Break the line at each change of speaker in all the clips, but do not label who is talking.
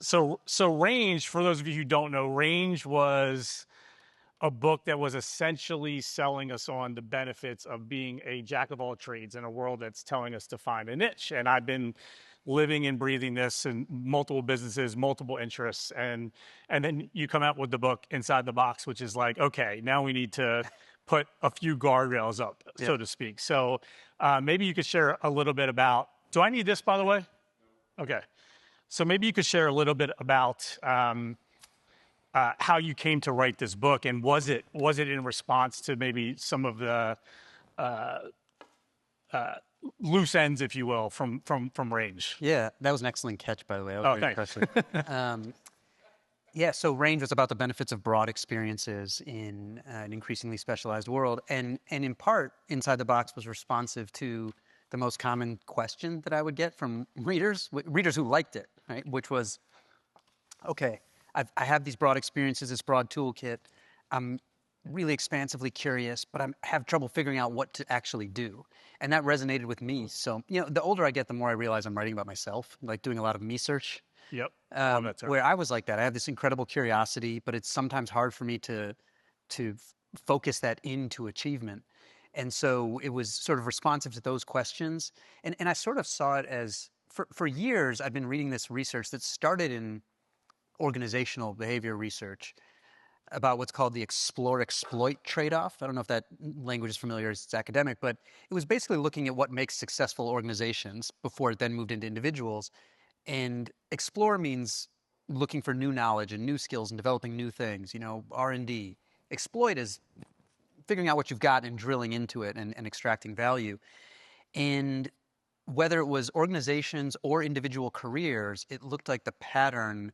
So Range, for those of you who don't know, Range was a book that was essentially selling us on the benefits of being a jack of all trades in a world that's telling us to find a niche. And I've been living and breathing this in multiple businesses, multiple interests, and then you come out with the book Inside the Box, which is like, okay, now we need to put a few guardrails up,
Yeah.
so to speak. So maybe you could share a little bit about. Do I need this, by the way? Okay. So maybe you could share a little bit about how you came to write this book, and was it in response to maybe some of the loose ends, if you will, from Range?
Yeah, that was an excellent catch, by the way. That was
Oh,
very
thanks.
impressive. Yeah, so Range was about the benefits of broad experiences in an increasingly specialized world. And in part, Inside the Box was responsive to the most common question that I would get from readers who liked it, right? Which was, okay, I have these broad experiences, this broad toolkit. I'm really expansively curious, but I have trouble figuring out what to actually do. And that resonated with me. So, the older I get, the more I realize I'm writing about myself, like doing a lot of me search.
Yep. Love that term.
Where I was like that. I have this incredible curiosity, but it's sometimes hard for me to focus that into achievement. And so it was sort of responsive to those questions. And I sort of saw it as, for years, I've been reading this research that started in organizational behavior research about what's called the explore-exploit trade-off. I don't know if that language is familiar, it's academic, but it was basically looking at what makes successful organizations before it then moved into individuals. And explore means looking for new knowledge and new skills and developing new things, R&D. Exploit is figuring out what you've got and drilling into it and extracting value. And whether it was organizations or individual careers, it looked like the pattern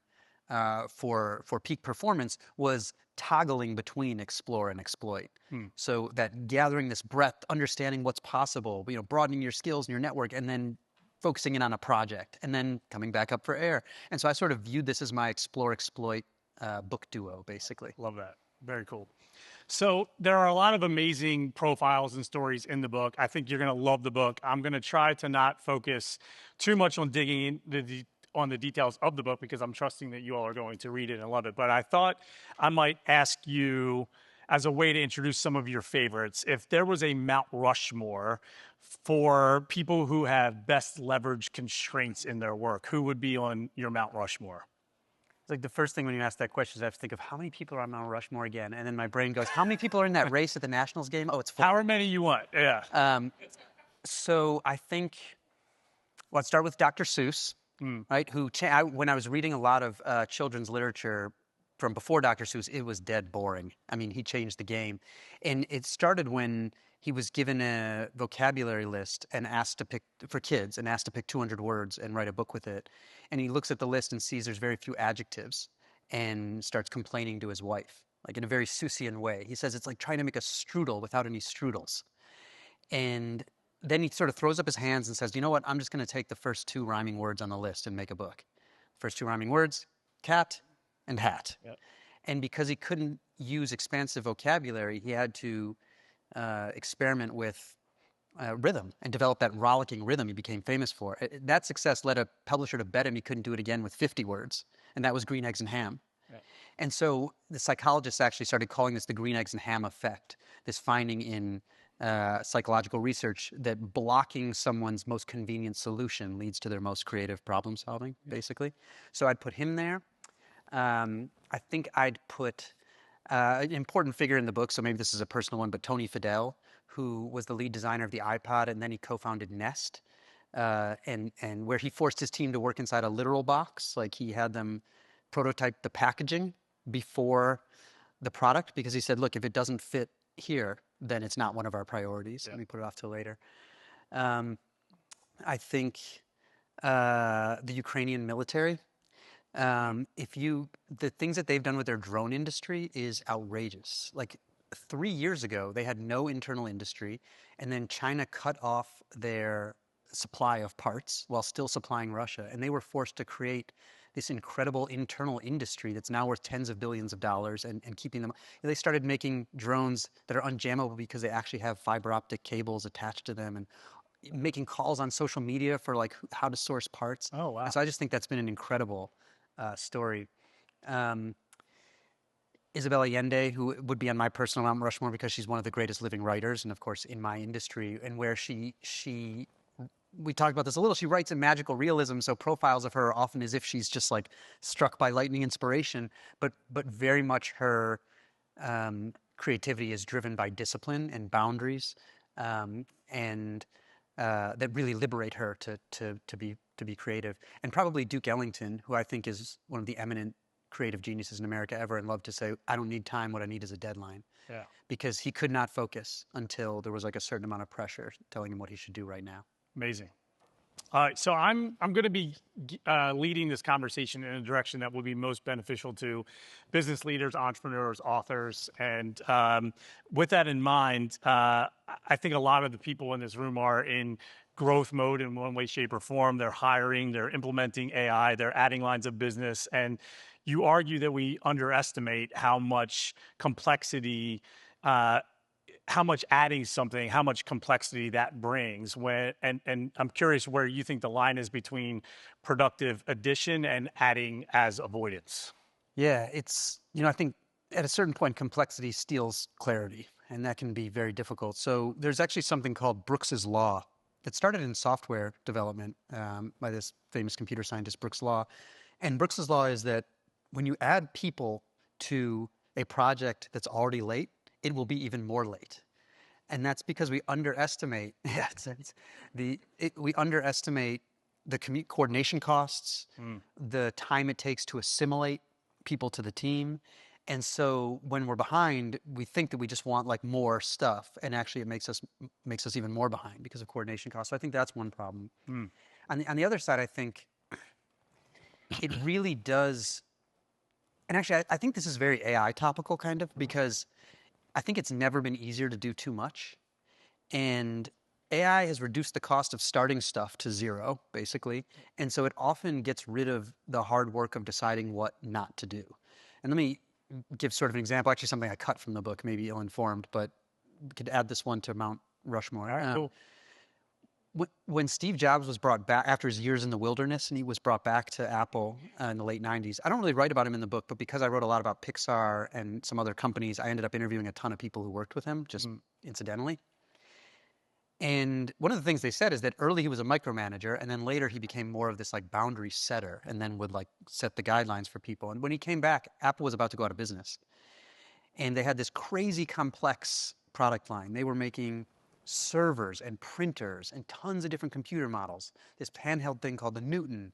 for peak performance was toggling between explore and exploit. So that gathering this breadth, understanding what's possible, broadening your skills and your network, and then focusing in on a project, and then coming back up for air. And so I sort of viewed this as my explore-exploit book duo, basically.
Love that. Very cool. So there are a lot of amazing profiles and stories in the book. I think you're going to love the book. I'm going to try to not focus too much on digging on the details of the book, because I'm trusting that you all are going to read it and love it. But I thought I might ask you, as a way to introduce some of your favorites, if there was a Mount Rushmore for people who have best leverage constraints in their work, who would be on your Mount Rushmore?
It's like the first thing when you ask that question is I have to think of how many people are on Mount Rushmore again, and then my brain goes, how many people are in that race at the Nationals game? Oh, it's 4.
However many you want, yeah.
So I think, well, I'd start with Dr. Seuss, right? When I was reading a lot of children's literature from before Dr. Seuss, it was dead boring. I mean, he changed the game. And it started when he was given a vocabulary list and asked to pick, for kids, and asked to pick 200 words and write a book with it. And he looks at the list and sees there's very few adjectives and starts complaining to his wife, like in a very Seussian way. He says it's like trying to make a strudel without any strudels. And then he sort of throws up his hands and says, you know what, I'm just going to take the first 2 rhyming words on the list and make a book. First 2 rhyming words, cat and hat.
Yep.
And because he couldn't use expansive vocabulary, he had to experiment with rhythm and develop that rollicking rhythm he became famous for. That success led a publisher to bet him he couldn't do it again with 50 words, and that was Green Eggs and Ham. Right. And so the psychologists actually started calling this the green eggs and ham effect, this finding in psychological research that blocking someone's most convenient solution leads to their most creative problem solving, basically. So I'd put him there. I think I'd put an important figure in the book, so maybe this is a personal one, but Tony Fadell, who was the lead designer of the iPod, and then he co-founded Nest, and where he forced his team to work inside a literal box. Like, he had them prototype the packaging before the product, because he said, look, if it doesn't fit here, then it's not one of our priorities. Let me put it off till later. I think the Ukrainian military, the things that they've done with their drone industry is outrageous. Like 3 years ago, they had no internal industry, and then China cut off their supply of parts while still supplying Russia, and they were forced to create this incredible internal industry that's now worth tens of billions of dollars and keeping them. They started making drones that are unjammable because they actually have fiber optic cables attached to them, and making calls on social media for like how to source parts.
Oh, wow.
And so I just think that's been an incredible story. Um, Isabel Allende, who would be on my personal Mount Rushmore because she's one of the greatest living writers, and of course in my industry, and where she we talked about this a little. She writes in magical realism, so profiles of her are often as if she's just like struck by lightning inspiration, but very much her creativity is driven by discipline and boundaries, and that really liberate her to be creative. And probably Duke Ellington, who I think is one of the eminent creative geniuses in America ever, and loved to say, "I don't need time. What I need is a deadline,"
Yeah.
because he could not focus until there was like a certain amount of pressure telling him what he should do right now.
Amazing. All right, so I'm going to be leading this conversation in a direction that will be most beneficial to business leaders, entrepreneurs, authors, and with that in mind, I think a lot of the people in this room are in growth mode in one way, shape, or form. They're hiring, they're implementing AI, they're adding lines of business, and you argue that we underestimate how much complexity. How much adding something, how much complexity that brings when, and I'm curious where you think the line is between productive addition and adding as avoidance.
Yeah, it's, I think at a certain point, complexity steals clarity, and that can be very difficult. So there's actually something called Brooks's Law that started in software development by this famous computer scientist, Brooks Law. And Brooks's Law is that when you add people to a project that's already late, it will be even more late. And that's because we underestimate, yeah, we underestimate the coordination costs, the time it takes to assimilate people to the team. And so when we're behind, we think that we just want like more stuff, and actually it makes us even more behind because of coordination costs. So I think that's one problem. On the other side, I think it really does, and actually I think this is very AI topical kind of, because I think it's never been easier to do too much. And AI has reduced the cost of starting stuff to zero, basically. And so it often gets rid of the hard work of deciding what not to do. And let me give sort of an example, actually something I cut from the book, maybe ill-informed, but we could add this one to Mount Rushmore.
All right, cool.
When Steve Jobs was brought back after his years in the wilderness, and he was brought back to Apple in the late 90s, I don't really write about him in the book, but because I wrote a lot about Pixar and some other companies, I ended up interviewing a ton of people who worked with him, just incidentally. And one of the things they said is that early he was a micromanager, and then later he became more of this like boundary setter, and then would like set the guidelines for people. And when he came back, Apple was about to go out of business. And they had this crazy complex product line. They were making servers and printers and tons of different computer models, this handheld thing called the Newton.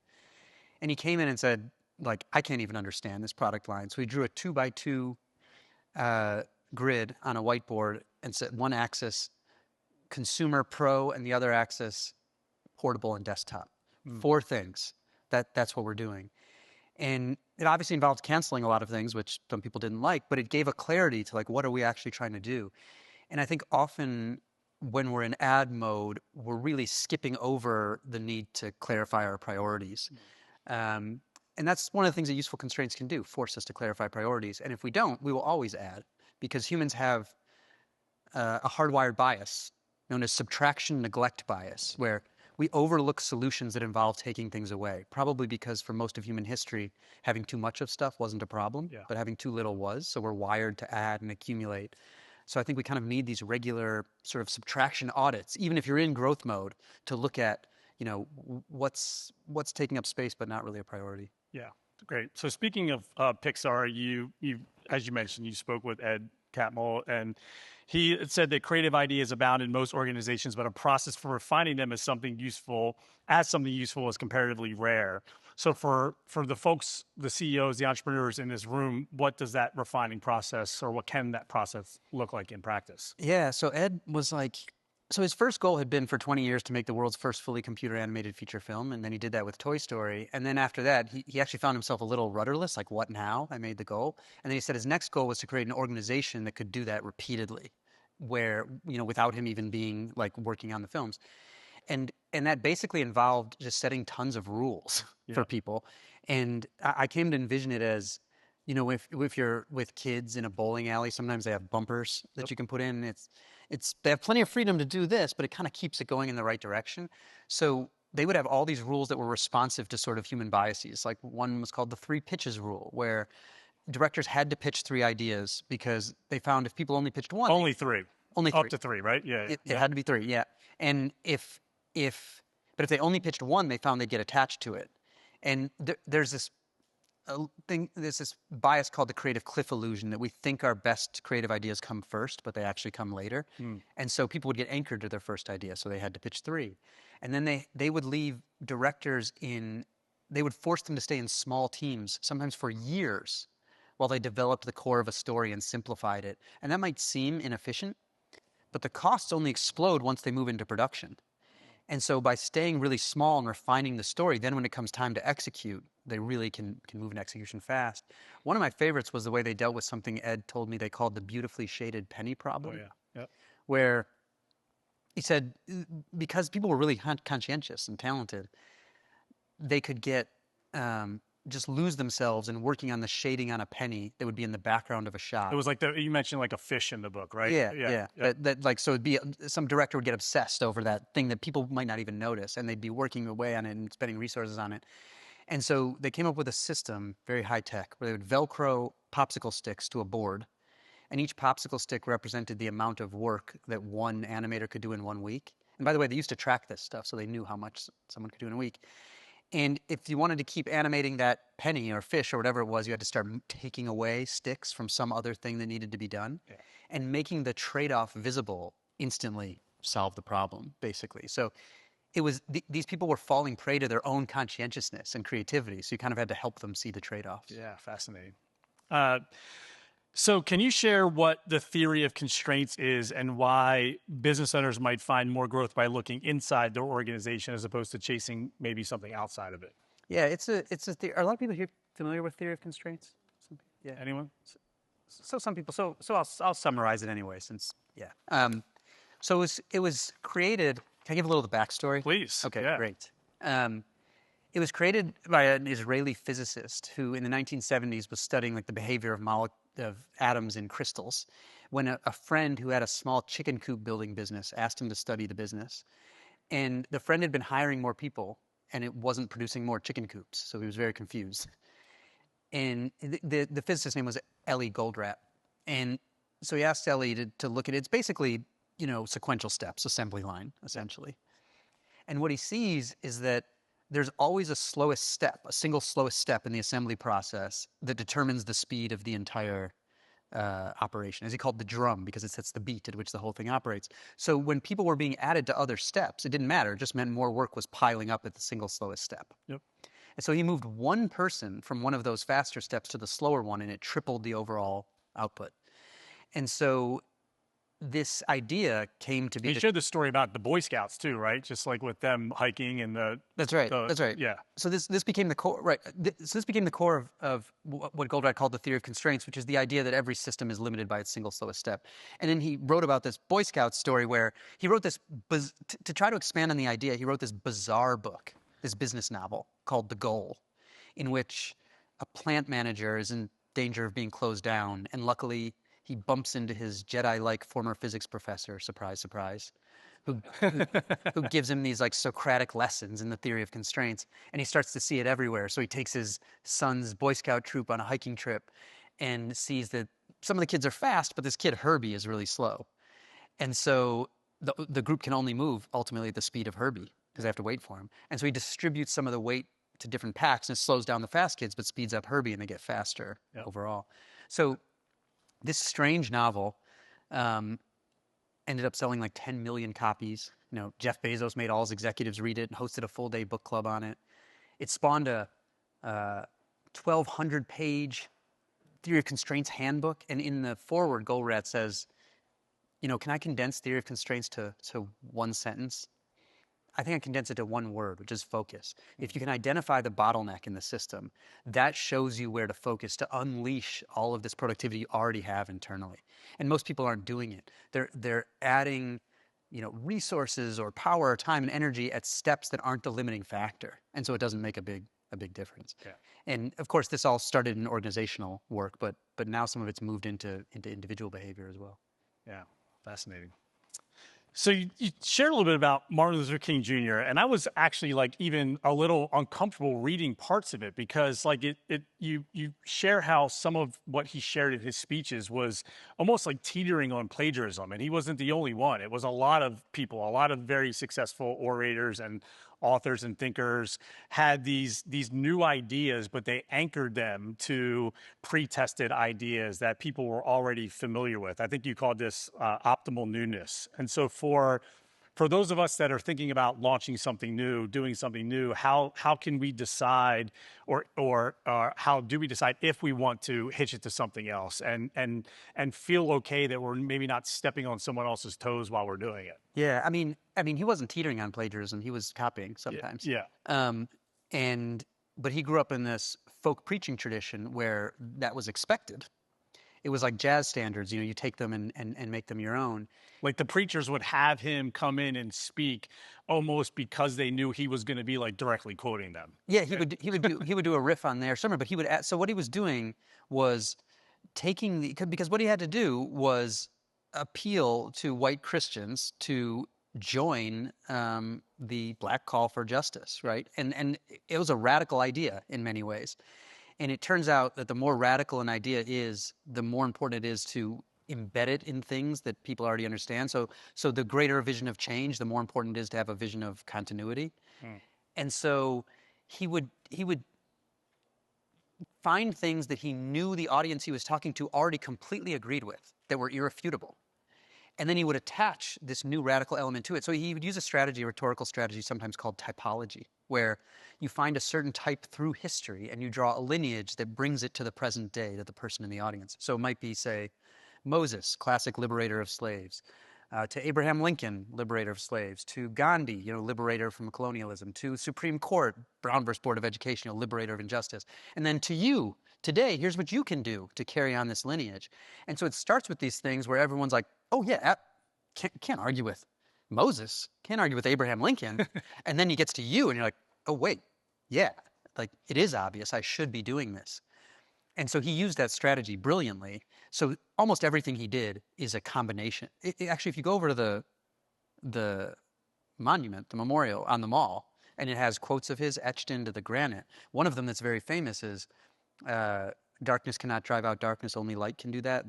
And he came in and said, like, I can't even understand this product line. So he drew a 2x2 grid on a whiteboard and set one axis consumer pro and the other axis portable and desktop. Four things. That's what we're doing. And it obviously involved canceling a lot of things, which some people didn't like, but it gave a clarity to like, what are we actually trying to do? And I think often when we're in ad mode, we're really skipping over the need to clarify our priorities. And that's one of the things that useful constraints can do, force us to clarify priorities. And if we don't, we will always add, because humans have a hardwired bias known as subtraction neglect bias, where we overlook solutions that involve taking things away, probably because for most of human history, having too much of stuff wasn't a problem, but having too little was. So we're wired to add and accumulate. So I think we kind of need these regular sort of subtraction audits, even if you're in growth mode, to look at, what's taking up space but not really a priority.
Yeah, great. So speaking of Pixar, you as you mentioned, you spoke with Ed Catmull, and he said that creative ideas abound in most organizations, but a process for refining them as something useful is comparatively rare. So for the folks, the CEOs, the entrepreneurs in this room, what does that refining process, or what can that process look like in practice?
Yeah, so Ed was like, so his first goal had been for 20 years to make the world's first fully computer animated feature film, and then he did that with Toy Story. And then after that, he actually found himself a little rudderless, like, what now? I made the goal. And then he said his next goal was to create an organization that could do that repeatedly, where, without him even being like working on the films. And that basically involved just setting tons of rules for people. And I came to envision it as, if you're with kids in a bowling alley, sometimes they have bumpers that you can put in. They have plenty of freedom to do this, but it kind of keeps it going in the right direction. So they would have all these rules that were responsive to sort of human biases. Like one was called the 3 pitches rule, where directors had to pitch 3 ideas because they found if people only pitched one,
Only 3.
only
Up
3.
to 3, right? Yeah.
It had to be 3, yeah. And but if they only pitched one, they found they'd get attached to it. And there's this there's this bias called the creative cliff illusion, that we think our best creative ideas come first, but they actually come later. And so people would get anchored to their first idea, so they had to pitch 3. And then they would leave directors they would force them to stay in small teams, sometimes for years, while they developed the core of a story and simplified it. And that might seem inefficient, but the costs only explode once they move into production. And so by staying really small and refining the story, then when it comes time to execute, they really can move in execution fast. One of my favorites was the way they dealt with something Ed told me they called the beautifully shaded penny problem.
Oh, yeah. Yep.
Where he said, because people were really conscientious and talented, they could get just lose themselves in working on the shading on a penny that would be in the background of a shot.
It was like you mentioned like a fish in the book, right?
Yeah. So it'd be some director would get obsessed over that thing that people might not even notice, and they'd be working away on it and spending resources on it. And so they came up with a system, very high tech, where they would Velcro popsicle sticks to a board, and each popsicle stick represented the amount of work that one animator could do in 1 week. And by the way, they used to track this stuff, so they knew how much someone could do in a week. And if you wanted to keep animating that penny or fish or whatever it was, you had to start taking away sticks from some other thing that needed to be done. Yeah. And making the trade-off visible instantly solved the problem, basically. So it was these people were falling prey to their own conscientiousness and creativity. So you kind of had to help them see the trade-offs.
Yeah, fascinating. So can you share what the theory of constraints is and why business owners might find more growth by looking inside their organization as opposed to chasing maybe something outside of it?
Yeah, it's a theory. Are a lot of people here familiar with theory of constraints?
Yeah. Anyone?
So some people. So I'll summarize it anyway, since So it was created. Can I give a little of the backstory?
Please.
Okay,
yeah.
Great. It was created by an Israeli physicist who, in the 1970s, was studying like the behavior of atoms in crystals, when a friend who had a small chicken coop building business asked him to study the business. And the friend had been hiring more people, and it wasn't producing more chicken coops, so he was very confused. And the physicist's name was Ellie Goldratt. And so he asked Ellie to look at it. It's basically, sequential steps, assembly line, essentially. And what he sees is that there's always a single slowest step in the assembly process that determines the speed of the entire operation. As he called the drum, because it sets the beat at which the whole thing operates. So when people were being added to other steps, it didn't matter. It just meant more work was piling up at the single slowest step.
Yep.
And so he moved one person from one of those faster steps to the slower one, and it tripled the overall output. And so this idea came to be.
You shared the story about the Boy Scouts too, right? Just like with them hiking and the.
That's right. That's right.
Yeah.
So this became the core, right? So this became the core of what Goldratt called the theory of constraints, which is the idea that every system is limited by its single slowest step. And then he wrote about this Boy Scout story where he wrote this to try to expand on the idea. He wrote this bizarre book, this business novel called The Goal, in which a plant manager is in danger of being closed down, and luckily he bumps into his Jedi-like former physics professor, surprise, surprise, who gives him these like Socratic lessons in the theory of constraints, and he starts to see it everywhere. So he takes his son's Boy Scout troop on a hiking trip and sees that some of the kids are fast, but this kid Herbie is really slow. And so the group can only move ultimately at the speed of Herbie because they have to wait for him. And so he distributes some of the weight to different packs, and it slows down the fast kids but speeds up Herbie, and they get faster overall. So this strange novel ended up selling like 10 million copies. Jeff Bezos made all his executives read it and hosted a full-day book club on it. It spawned a 1,200-page theory of constraints handbook. And in the foreword, Goldratt says, can I condense theory of constraints to one sentence? I think I condense it to one word, which is focus. If you can identify the bottleneck in the system, that shows you where to focus to unleash all of this productivity you already have internally. And most people aren't doing it. They're adding, resources or power or time and energy at steps that aren't the limiting factor. And so it doesn't make a big difference. Yeah. And of course, this all started in organizational work, but now some of it's moved into individual behavior as well.
Yeah, fascinating. So you shared a little bit about Martin Luther King Jr. and I was actually like even a little uncomfortable reading parts of it because like you share how some of what he shared in his speeches was almost like teetering on plagiarism, and he wasn't the only one. It was a lot of people, a lot of very successful orators and authors and thinkers had these new ideas, but they anchored them to pre-tested ideas that people were already familiar with. I think you called this optimal newness. And so for those of us that are thinking about launching something new, doing something new, how can we decide, or how do we decide if we want to hitch it to something else, and feel okay that we're maybe not stepping on someone else's toes while we're doing it?
Yeah, I mean, he wasn't teetering on plagiarism. He was copying
Yeah,
sometimes.
yeah.
Um, and but he grew up in this folk preaching tradition where that was expected. It was like jazz standards, you take them and make them your own.
Like the preachers would have him come in and speak almost because they knew he was going to be like directly quoting them.
Yeah, he would do a riff on their sermon, but he would add, so what he was doing was taking because what he had to do was appeal to white Christians to join the black call for justice, right? And it was a radical idea in many ways. And it turns out that the more radical an idea is, the more important it is to embed it in things that people already understand. So the greater a vision of change, the more important it is to have a vision of continuity.
Hmm.
And so he would find things that he knew the audience he was talking to already completely agreed with, that were irrefutable. And then he would attach this new radical element to it. So he would use a rhetorical strategy, sometimes called typology, where you find a certain type through history and you draw a lineage that brings it to the present day, to the person in the audience. So it might be, say, Moses, classic liberator of slaves, to Abraham Lincoln, liberator of slaves, to Gandhi, liberator from colonialism, to Supreme Court, Brown versus Board of Education, liberator of injustice. And then to you, today, here's what you can do to carry on this lineage. And so it starts with these things where everyone's like, oh yeah, can't argue with Moses, can't argue with Abraham Lincoln. And then he gets to you and you're like, oh wait, yeah, like it is obvious I should be doing this. And so he used that strategy brilliantly. So almost everything he did is a combination. Actually, if you go over to the monument, the memorial on the mall, and it has quotes of his etched into the granite. One of them that's very famous is, darkness cannot drive out darkness, only light can do that.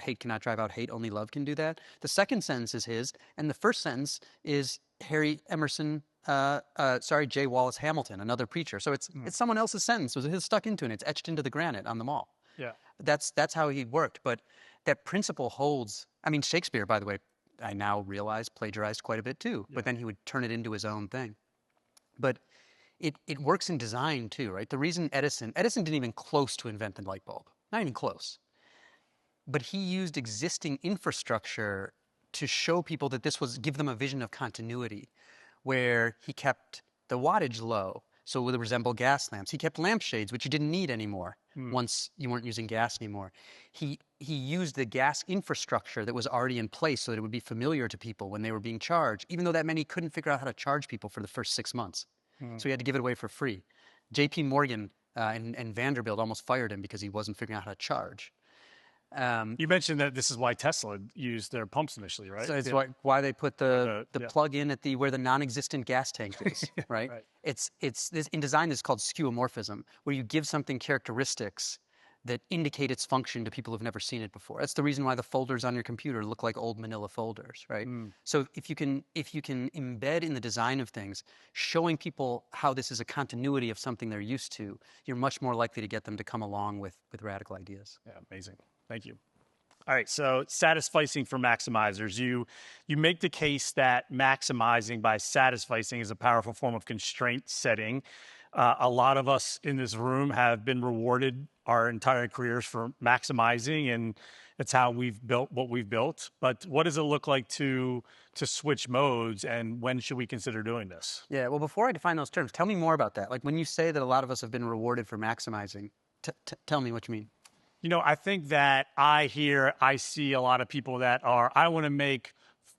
Hate cannot drive out hate, only love can do that. The second sentence is his, and the first sentence is J. Wallace Hamilton, another preacher. So it's someone else's sentence. It was his stuck into it. And it's etched into the granite on the mall.
Yeah.
That's how he worked. But that principle holds. I mean, Shakespeare, by the way, I now realize plagiarized quite a bit too.
Yeah.
But then he would turn it into his own thing. But it works in design too, right? The reason Edison didn't even close to invent the light bulb, not even close. But he used existing infrastructure to show people that give them a vision of continuity, where he kept the wattage low, so it would resemble gas lamps. He kept lampshades, which you didn't need anymore once you weren't using gas anymore. He used the gas infrastructure that was already in place so that it would be familiar to people when they were being charged, even though that meant he couldn't figure out how to charge people for the first 6 months. So he had to give it away for free. J.P. Morgan and Vanderbilt almost fired him because he wasn't figuring out how to charge.
You mentioned that this is why Tesla used their pumps initially, right?
So it's why they put the plug in at where the non-existent gas tank is, right?
Right.
It's this in design. This is called skeuomorphism, where you give something characteristics that indicate its function to people who've never seen it before. That's the reason why the folders on your computer look like old manila folders, right? So if you can embed in the design of things, showing people how this is a continuity of something they're used to, you're much more likely to get them to come along with radical ideas.
Yeah, amazing. Thank you. All right, so satisficing for maximizers. You make the case that maximizing by satisficing is a powerful form of constraint setting. A lot of us in this room have been rewarded our entire careers for maximizing, and it's how we've built what we've built. But what does it look like to switch modes, and when should we consider doing this?
Yeah, well, before I define those terms, tell me more about that. Like when you say that a lot of us have been rewarded for maximizing, tell me what you mean.
I think that I see a lot of people that are, I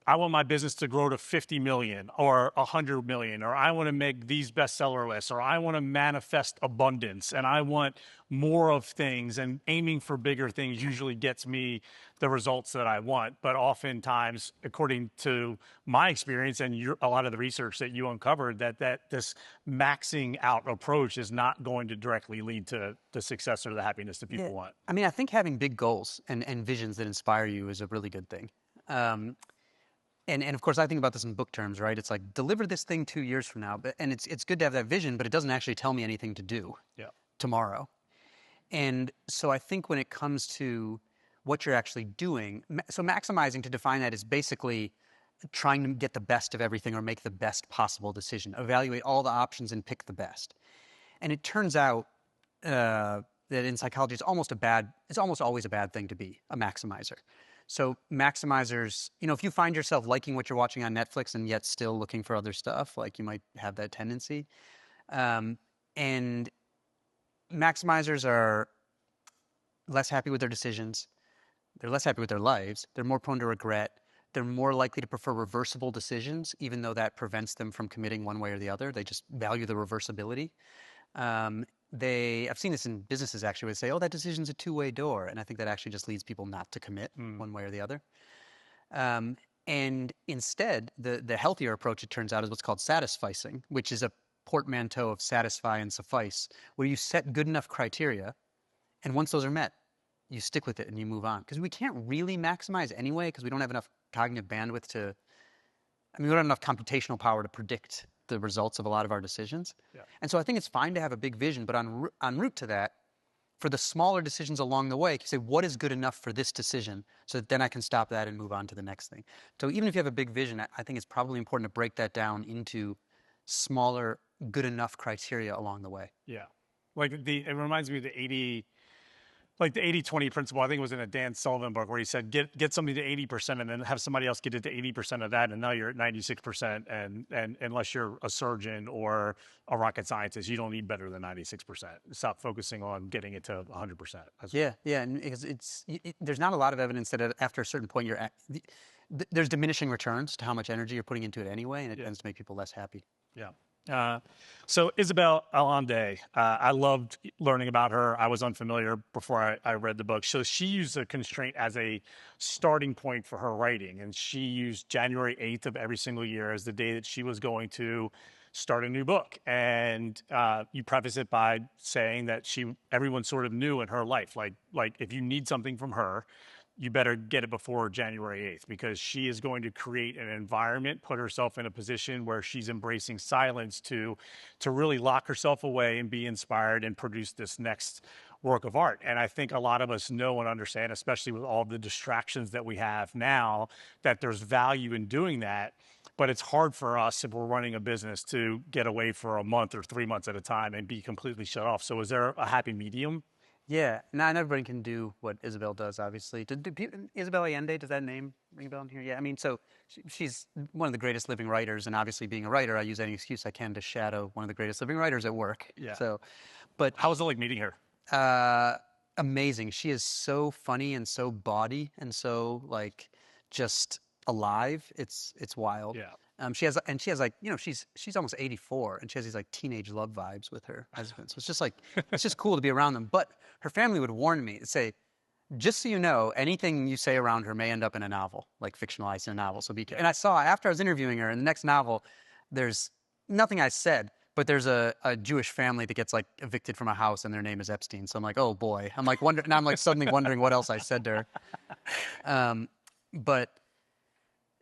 I want my business to grow to 50 million or 100 million, or I want to make these bestseller lists, or I want to manifest abundance and I want more of things, and aiming for bigger things usually gets me the results that I want. But oftentimes, according to my experience and a lot of the research that you uncovered, that this maxing out approach is not going to directly lead to the success or the happiness that
Yeah.
people want.
I mean, I think having big goals and visions that inspire you is a really good thing. Um, and of course, I think about this in book terms, right? It's like deliver this thing 2 years from now, but and it's good to have that vision, but it doesn't actually tell me anything to do
Yeah.
tomorrow. And so I think when it comes to what you're actually doing, so maximizing, to define that, is basically trying to get the best of everything or make the best possible decision, evaluate all the options and pick the best. And it turns out that in psychology, it's almost always a bad thing to be a maximizer. So maximizers, if you find yourself liking what you're watching on Netflix and yet still looking for other stuff, like you might have that tendency. And maximizers are less happy with their decisions. They're less happy with their lives. They're more prone to regret. They're more likely to prefer reversible decisions, even though that prevents them from committing one way or the other. They just value the reversibility. I've seen this in businesses actually, where they say, "Oh, that decision's a two-way door," and I think that actually just leads people not to commit one way or the other. And instead, the healthier approach, it turns out, is what's called satisficing, which is a portmanteau of satisfy and suffice, where you set good enough criteria, and once those are met, you stick with it and you move on. Because we can't really maximize anyway, because we don't have enough cognitive bandwidth we don't have enough computational power to predict the results of a lot of our decisions.
Yeah.
And so I think it's fine to have a big vision, but en route to that, for the smaller decisions along the way, you say, what is good enough for this decision, so that then I can stop that and move on to the next thing. So even if you have a big vision, I think it's probably important to break that down into smaller, good enough criteria along the way.
Yeah. It reminds me of the 80-20 principle. I think it was in a Dan Sullivan book where he said, get something to 80% and then have somebody else get it to 80% of that. And now you're at 96%. And unless you're a surgeon or a rocket scientist, you don't need better than 96%. Stop focusing on getting it to 100%.
Yeah. And because there's not a lot of evidence that after a certain point there's diminishing returns to how much energy you're putting into it anyway, and it tends to make people less happy.
Yeah. So Isabel Allende, I loved learning about her. I was unfamiliar before I read the book. So she used a constraint as a starting point for her writing, and she used January 8th of every single year as the day that she was going to start a new book. And you preface it by saying that everyone sort of knew in her life, like if you need something from her, you better get it before January 8th, because she is going to create an environment, put herself in a position where she's embracing silence to really lock herself away and be inspired and produce this next work of art. And I think a lot of us know and understand, especially with all the distractions that we have now, that there's value in doing that. But it's hard for us, if we're running a business, to get away for a month or 3 months at a time and be completely shut off. So is there a happy medium?
Yeah, not everybody can do what Isabel does, obviously. Isabel Allende, does that name ring a bell in here? Yeah, I mean, so she's one of the greatest living writers, and obviously being a writer, I use any excuse I can to shadow one of the greatest living writers at work.
Yeah.
But
how was it like meeting her?
Amazing. She is so funny and so bawdy and so just alive. It's wild.
Yeah.
She has like, she's almost 84, and she has these teenage love vibes with her husband. So it's just it's just cool to be around them. But her family would warn me, say, just so you know, anything you say around her may end up in a novel, fictionalized in a novel. So be careful. And I saw, after I was interviewing her, in the next novel, there's nothing I said, but there's a Jewish family that gets evicted from a house, and their name is Epstein. So I'm like, oh boy. I'm now I'm suddenly wondering what else I said to her. But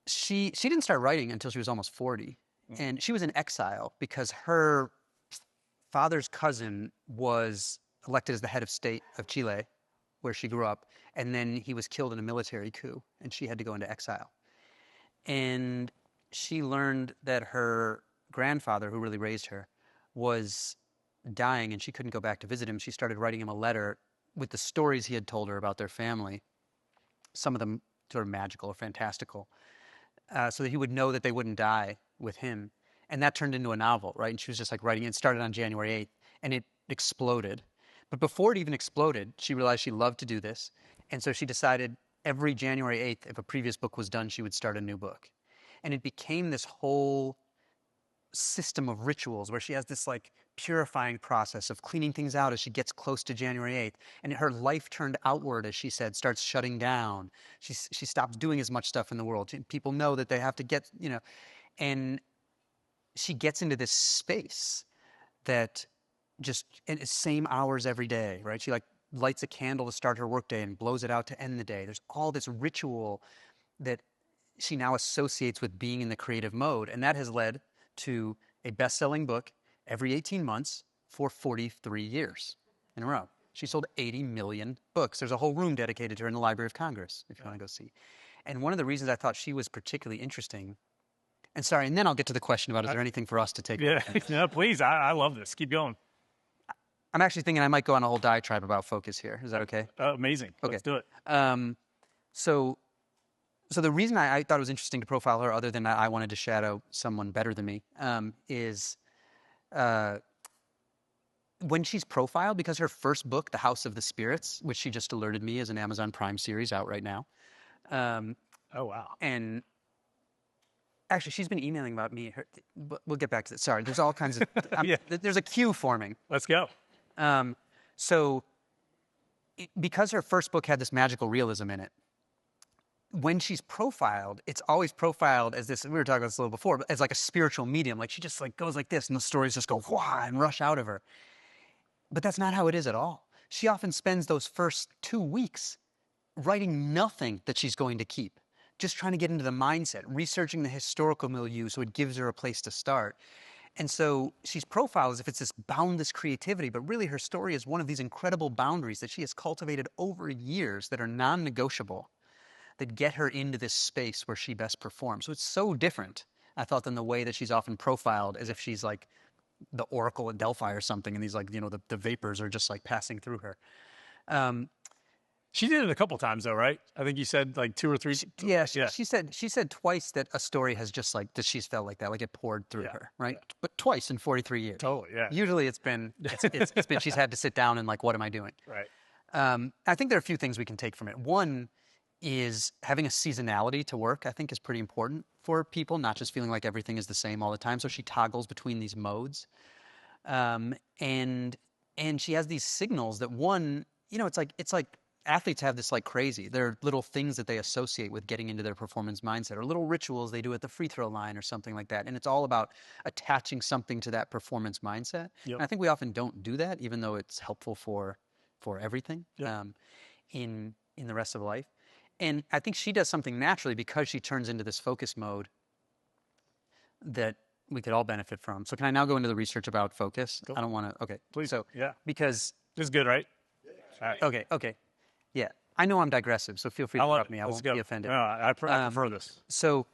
she didn't start writing until she was almost 40. And she was in exile because her father's cousin was elected as the head of state of Chile, where she grew up. And then he was killed in a military coup, and she had to go into exile. And she learned that her grandfather, who really raised her, was dying, and she couldn't go back to visit him. She started writing him a letter with the stories he had told her about their family, some of them sort of magical or fantastical, so that he would know that they wouldn't die with him. And that turned into a novel, right? And she was just writing it. It started on January 8th, and it exploded. But before it even exploded, she realized she loved to do this. And so she decided every January 8th, if a previous book was done, she would start a new book. And it became this whole system of rituals where she has this like purifying process of cleaning things out as she gets close to January 8th. And her life turned outward, as she said, starts shutting down. She stops doing as much stuff in the world. People know that they have to get, and she gets into this space that just, and it's same hours every day, right? She like lights a candle to start her workday and blows it out to end the day. There's all this ritual that she now associates with being in the creative mode. And that has led to a best-selling book every 18 months for 43 years in a row. She sold 80 million books. There's a whole room dedicated to her in the Library of Congress, if you want to go see. And one of the reasons I thought she was particularly interesting, and sorry, and then I'll get to the question about, is there anything for us to take?
Yeah, no, please. I love this. Keep going.
I'm actually thinking I might go on a whole diatribe about focus here. Is that okay?
Amazing.
Okay.
Let's do it.
So the reason I thought it was interesting to profile her, other than that I wanted to shadow someone better than me, is when she's profiled, because her first book, The House of the Spirits, which she just alerted me is an Amazon Prime series out right now.
Oh, wow.
And actually, she's been emailing about me. We'll get back to that. Sorry, there's all kinds of,
Yeah.
there's a queue forming.
Let's go.
Because her first book had this magical realism in it, when she's profiled, it's always profiled as this, we were talking about this a little before, but as like a spiritual medium. Like she just like goes like this and the stories just go wah and rush out of her. But that's not how it is at all. She often spends those first 2 weeks writing nothing that she's going to keep, just trying to get into the mindset, researching the historical milieu so it gives her a place to start. And so she's profiled as if it's this boundless creativity, but really her story is one of these incredible boundaries that she has cultivated over years that are non-negotiable, that get her into this space where she best performs. So it's so different, I thought, than the way that she's often profiled, as if she's like the Oracle at Delphi or something, and these like, the vapors are just like passing through her.
She did it a couple times though, right? I think you said like 2 or 3.
She said twice that a story has just like, that she's felt like that, like it poured through her, right?
Yeah.
But twice in 43 years.
Totally, yeah.
Usually it's been she's had to sit down and like, what am I doing?
Right.
I think there are a few things we can take from it. One is having a seasonality to work, I think, is pretty important for people, not just feeling like everything is the same all the time. So she toggles between these modes. And she has these signals that, one, it's like athletes have this like crazy. There are little things that they associate with getting into their performance mindset, or little rituals they do at the free throw line or something like that. And it's all about attaching something to that performance mindset.
Yep.
And I think we often don't do that, even though it's helpful for everything in the rest of life. And I think she does something naturally because she turns into this focus mode that we could all benefit from. So can I now go into the research about focus?
Go.
I don't want to. Okay.
Please.
So
Yeah.
because
This is good, right? All right.
Okay. Yeah. I know I'm digressive, so feel free to interrupt me. I won't be offended.
No, I prefer this.
So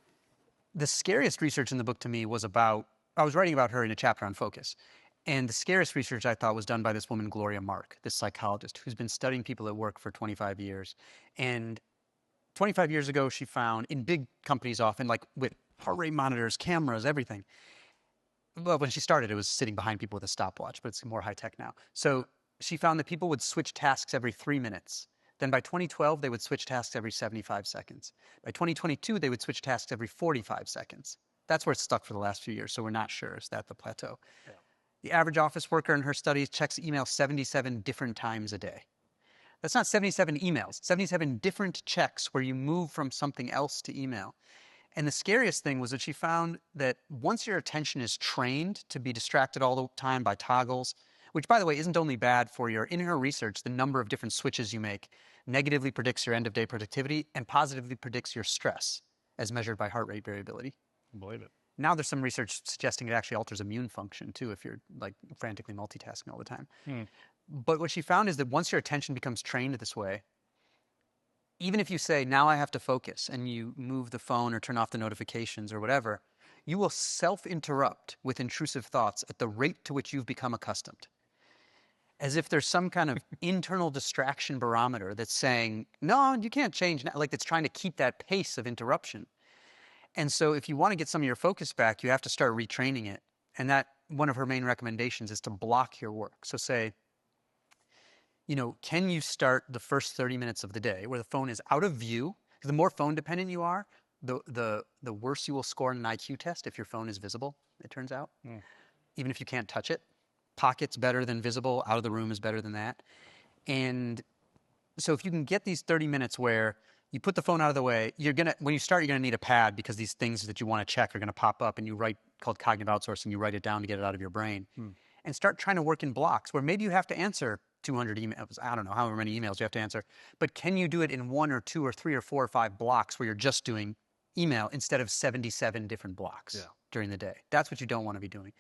the scariest research in the book to me was about, I was writing about her in a chapter on focus. And the scariest research I thought was done by this woman, Gloria Mark, this psychologist who's been studying people at work for 25 years. And 25 years ago, she found in big companies often, like with heart rate monitors, cameras, everything. Well, when she started, it was sitting behind people with a stopwatch, but it's more high tech now. So she found that people would switch tasks every 3 minutes. Then by 2012, they would switch tasks every 75 seconds. By 2022, they would switch tasks every 45 seconds. That's where it's stuck for the last few years, so we're not sure. Is that the plateau? Yeah. The average office worker in her studies checks email 77 different times a day. That's not 77 emails, 77 different checks where you move from something else to email. And the scariest thing was that she found that once your attention is trained to be distracted all the time by toggles, which, by the way, isn't only bad for in her research, the number of different switches you make negatively predicts your end-of-day productivity and positively predicts your stress, as measured by heart rate variability.
I believe it.
Now there's some research suggesting it actually alters immune function, too, if you're like frantically multitasking all the time. But what she found is that once your attention becomes trained this way, even if you say, now I have to focus, and you move the phone or turn off the notifications or whatever, you will self-interrupt with intrusive thoughts at the rate to which you've become accustomed. As if there's some kind of internal distraction barometer that's saying, no, you can't change now, like it's trying to keep that pace of interruption. And so if you want to get some of your focus back, you have to start retraining it. And that, one of her main recommendations is to block your work. So say, can you start the first 30 minutes of the day where the phone is out of view? Because the more phone dependent you are, the worse you will score in an IQ test if your phone is visible, it turns out, even if you can't touch it. Pocket's better than visible, out of the room is better than that. And so if you can get these 30 minutes where you put the phone out of the way, when you start, you're gonna need a pad because these things that you want to check are gonna pop up, and you write, called cognitive outsourcing, you write it down to get it out of your brain. And start trying to work in blocks where maybe you have to answer 200 emails, I don't know, however many emails you have to answer, but can you do it in 1 or 2 or 3 or 4 or 5 blocks where you're just doing email instead of 77 different blocks during the day? That's what you don't want to be doing.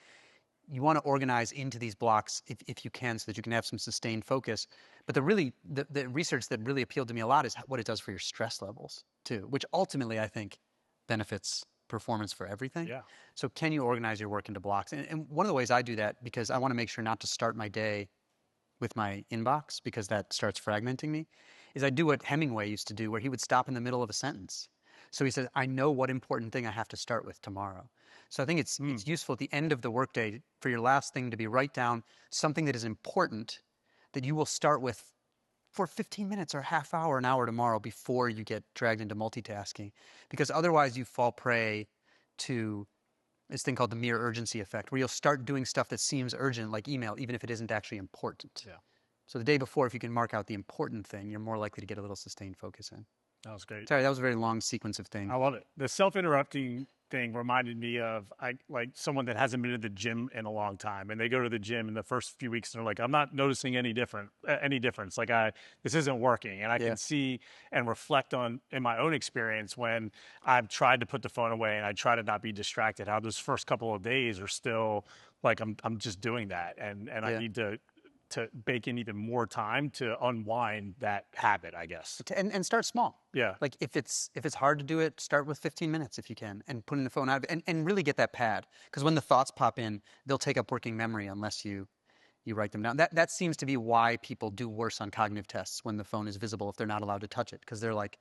You want to organize into these blocks if you can, so that you can have some sustained focus. But the research that really appealed to me a lot is what it does for your stress levels too, which ultimately I think benefits performance for everything.
Yeah.
So can you organize your work into blocks? And one of the ways I do that, because I want to make sure not to start my day with my inbox, because that starts fragmenting me, is I do what Hemingway used to do, where he would stop in the middle of a sentence. So he says, I know what important thing I have to start with tomorrow. So I think it's useful at the end of the workday for your last thing to be write down something that is important that you will start with for 15 minutes or half hour, an hour tomorrow before you get dragged into multitasking. Because otherwise you fall prey to this thing called the mere urgency effect, where you'll start doing stuff that seems urgent, like email, even if it isn't actually important.
Yeah.
So the day before, if you can mark out the important thing, you're more likely to get a little sustained focus in.
That was great.
Sorry, that was a very long sequence of things.
I love it. The self-interrupting thing reminded me of like someone that hasn't been to the gym in a long time, and they go to the gym in the first few weeks and they're like, I'm not noticing any difference. Like this isn't working. And I can see and reflect on in my own experience when I've tried to put the phone away and I try to not be distracted, how those first couple of days are still like I'm just doing that, and I need to bake in even more time to unwind that habit, I guess.
And start small.
Yeah.
Like if it's hard to do it, start with 15 minutes if you can, and putting the phone out and really get that pad. Because when the thoughts pop in, they'll take up working memory unless you write them down. That seems to be why people do worse on cognitive tests when the phone is visible, if they're not allowed to touch it, because they're like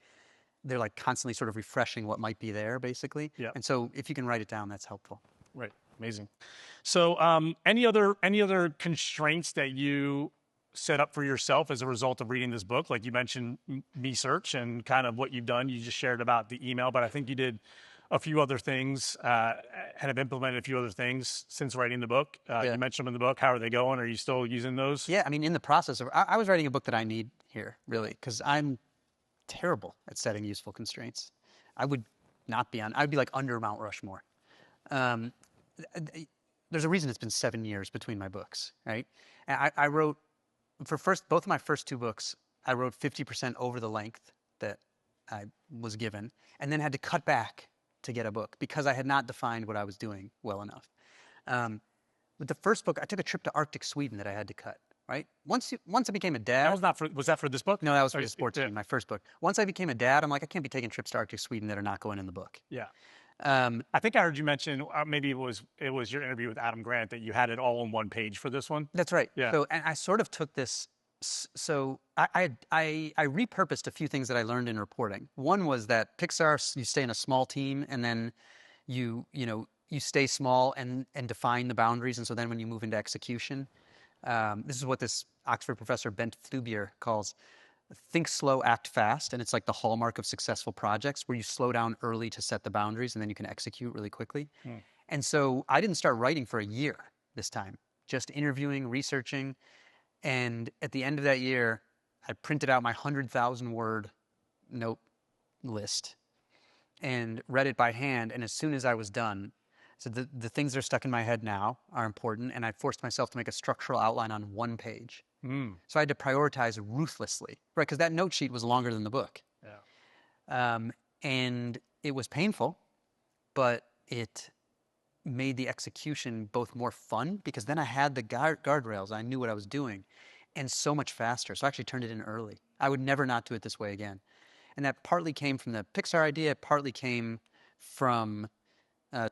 constantly sort of refreshing what might be there, basically.
Yeah.
And so if you can write it down, that's helpful.
Right. Amazing. So, any other constraints that you set up for yourself as a result of reading this book? Like you mentioned Me Search and kind of what you've done. You just shared about the email, but I think you did a few other things, and have implemented a few other things since writing the book. You mentioned them in the book. How are they going? Are you still using those?
Yeah, I mean, in the process of, I was writing a book that I need here, really, because I'm terrible at setting useful constraints. I would not be on, I'd be like under Mount Rushmore. There's a reason it's been 7 years between my books, right? And I wrote, both of my first 2 books, I wrote 50% over the length that I was given, and then had to cut back to get a book because I had not defined what I was doing well enough. With the first book, I took a trip to Arctic Sweden that I had to cut, right? Once I became a dad.
Was that for this book?
No, that was for the sports team, my first book. Once I became a dad, I'm like, I can't be taking trips to Arctic Sweden that are not going in the book.
Yeah. I think I heard you mention, maybe it was your interview with Adam Grant, that you had it all on one page for this one.
That's right.
Yeah.
So, and I sort of took this. So I repurposed a few things that I learned in reporting. One was that Pixar, you stay in a small team, and then you stay small and define the boundaries. And so then when you move into execution, this is what this Oxford professor Bent Flubier calls think slow, act fast. And it's like the hallmark of successful projects, where you slow down early to set the boundaries and then you can execute really quickly. And so I didn't start writing for a year this time, just interviewing, researching. And at the end of that year, I printed out my 100,000 word note list and read it by hand. And as soon as I was done, so the things that are stuck in my head now are important. And I forced myself to make a structural outline on one page. So I had to prioritize ruthlessly, right? Because that note sheet was longer than the book. Yeah. And it was painful, but it made the execution both more fun, because then I had the guardrails. I knew what I was doing, and so much faster. So I actually turned it in early. I would never not do it this way again. And that partly came from the Pixar idea, partly came from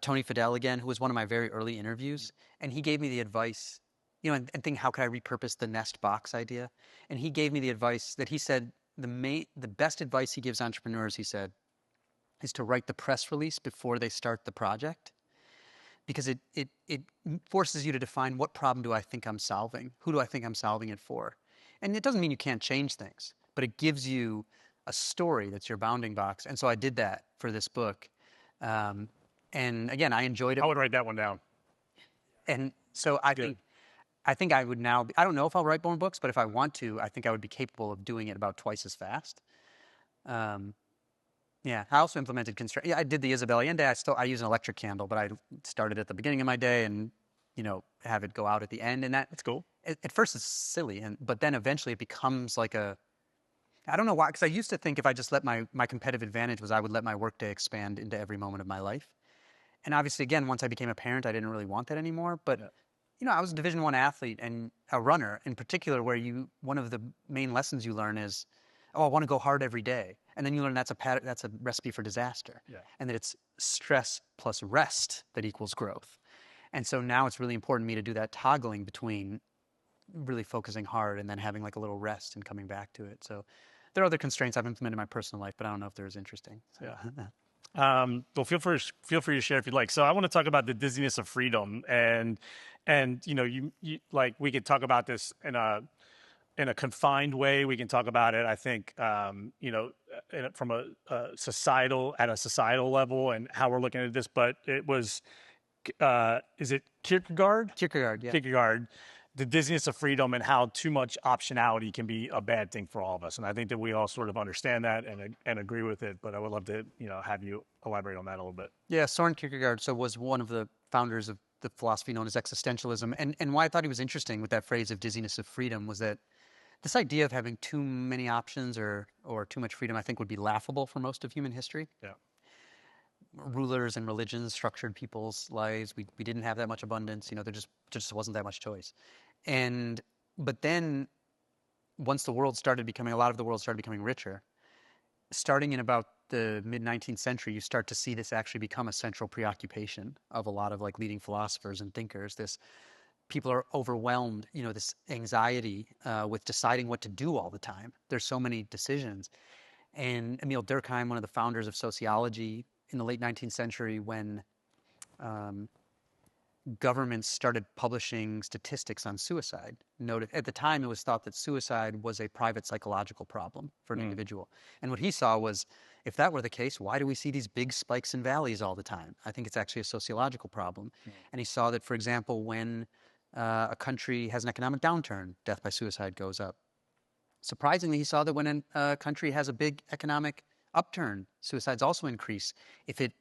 Tony Fadell again, who was one of my very early interviews. And he gave me the advice, and think, how could I repurpose the nest box idea? And he gave me the advice that he said, the best advice he gives entrepreneurs, he said, is to write the press release before they start the project. Because it forces you to define, what problem do I think I'm solving? Who do I think I'm solving it for? And it doesn't mean you can't change things, but it gives you a story that's your bounding box. And so I did that for this book. Um, and again, I enjoyed it.
I would write that one down.
And so
Good.
I think I would now, I don't know if I'll write more books, but if I want to, I think I would be capable of doing it about twice as fast. Um, yeah, I also implemented constraint. Yeah, I did the Isabel Allende. I use an electric candle, but I started at the beginning of my day and, have it go out at the end. And that,
That's cool.
at first it's silly, but then eventually it becomes like I don't know why, because I used to think if I just let my competitive advantage was I would let my workday expand into every moment of my life. And obviously, again, once I became a parent, I didn't really want that anymore. But
Yeah.
I was a Division I athlete and a runner in particular, where one of the main lessons you learn is, oh, I want to go hard every day, and then you learn that's a recipe for disaster,
Yeah.
and that it's stress plus rest that equals growth. And so now it's really important to me to do that toggling between really focusing hard and then having like a little rest and coming back to it. So there are other constraints I've implemented in my personal life, but I don't know if they're as interesting. So.
Yeah. Well, feel free to share if you'd like. So I want to talk about the dizziness of freedom, and you like we could talk about this in a confined way. We can talk about it. I think from a societal level and how we're looking at this. But it was is it Kierkegaard?
Kierkegaard, yeah.
Kierkegaard, the dizziness of freedom and how too much optionality can be a bad thing for all of us. And I think that we all sort of understand that and agree with it. But I would love to have you elaborate on that a little bit.
Yeah, Soren Kierkegaard was one of the founders of the philosophy known as existentialism. And why I thought he was interesting with that phrase of dizziness of freedom was that this idea of having too many options or too much freedom, I think, would be laughable for most of human history.
Yeah.
Rulers and religions structured people's lives. We didn't have that much abundance. There just wasn't that much choice. But then once a lot of the world started becoming richer, starting in about the mid 19th century, you start to see this actually become a central preoccupation of a lot of like leading philosophers and thinkers. This people are overwhelmed, this anxiety with deciding what to do all the time. There's so many decisions. And Emil Durkheim, one of the founders of sociology in the late 19th century, when governments started publishing statistics on suicide, noted at the time it was thought that suicide was a private psychological problem for an individual. And what he saw was, if that were the case, why do we see these big spikes and valleys all the time? I think it's actually a sociological problem. And he saw that, for example, when a country has an economic downturn, death by suicide goes up. Surprisingly, he saw that when a country has a big economic upturn, suicides also increase if it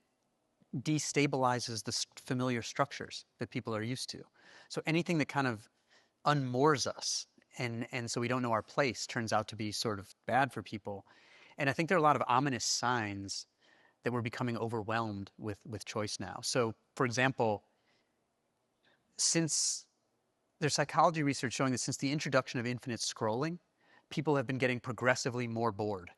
destabilizes the familiar structures that people are used to. So anything that kind of unmoors us and so we don't know our place turns out to be sort of bad for people. And I think there are a lot of ominous signs that we're becoming overwhelmed with choice now. So, for example, there's psychology research showing that since the introduction of infinite scrolling, people have been getting progressively more bored.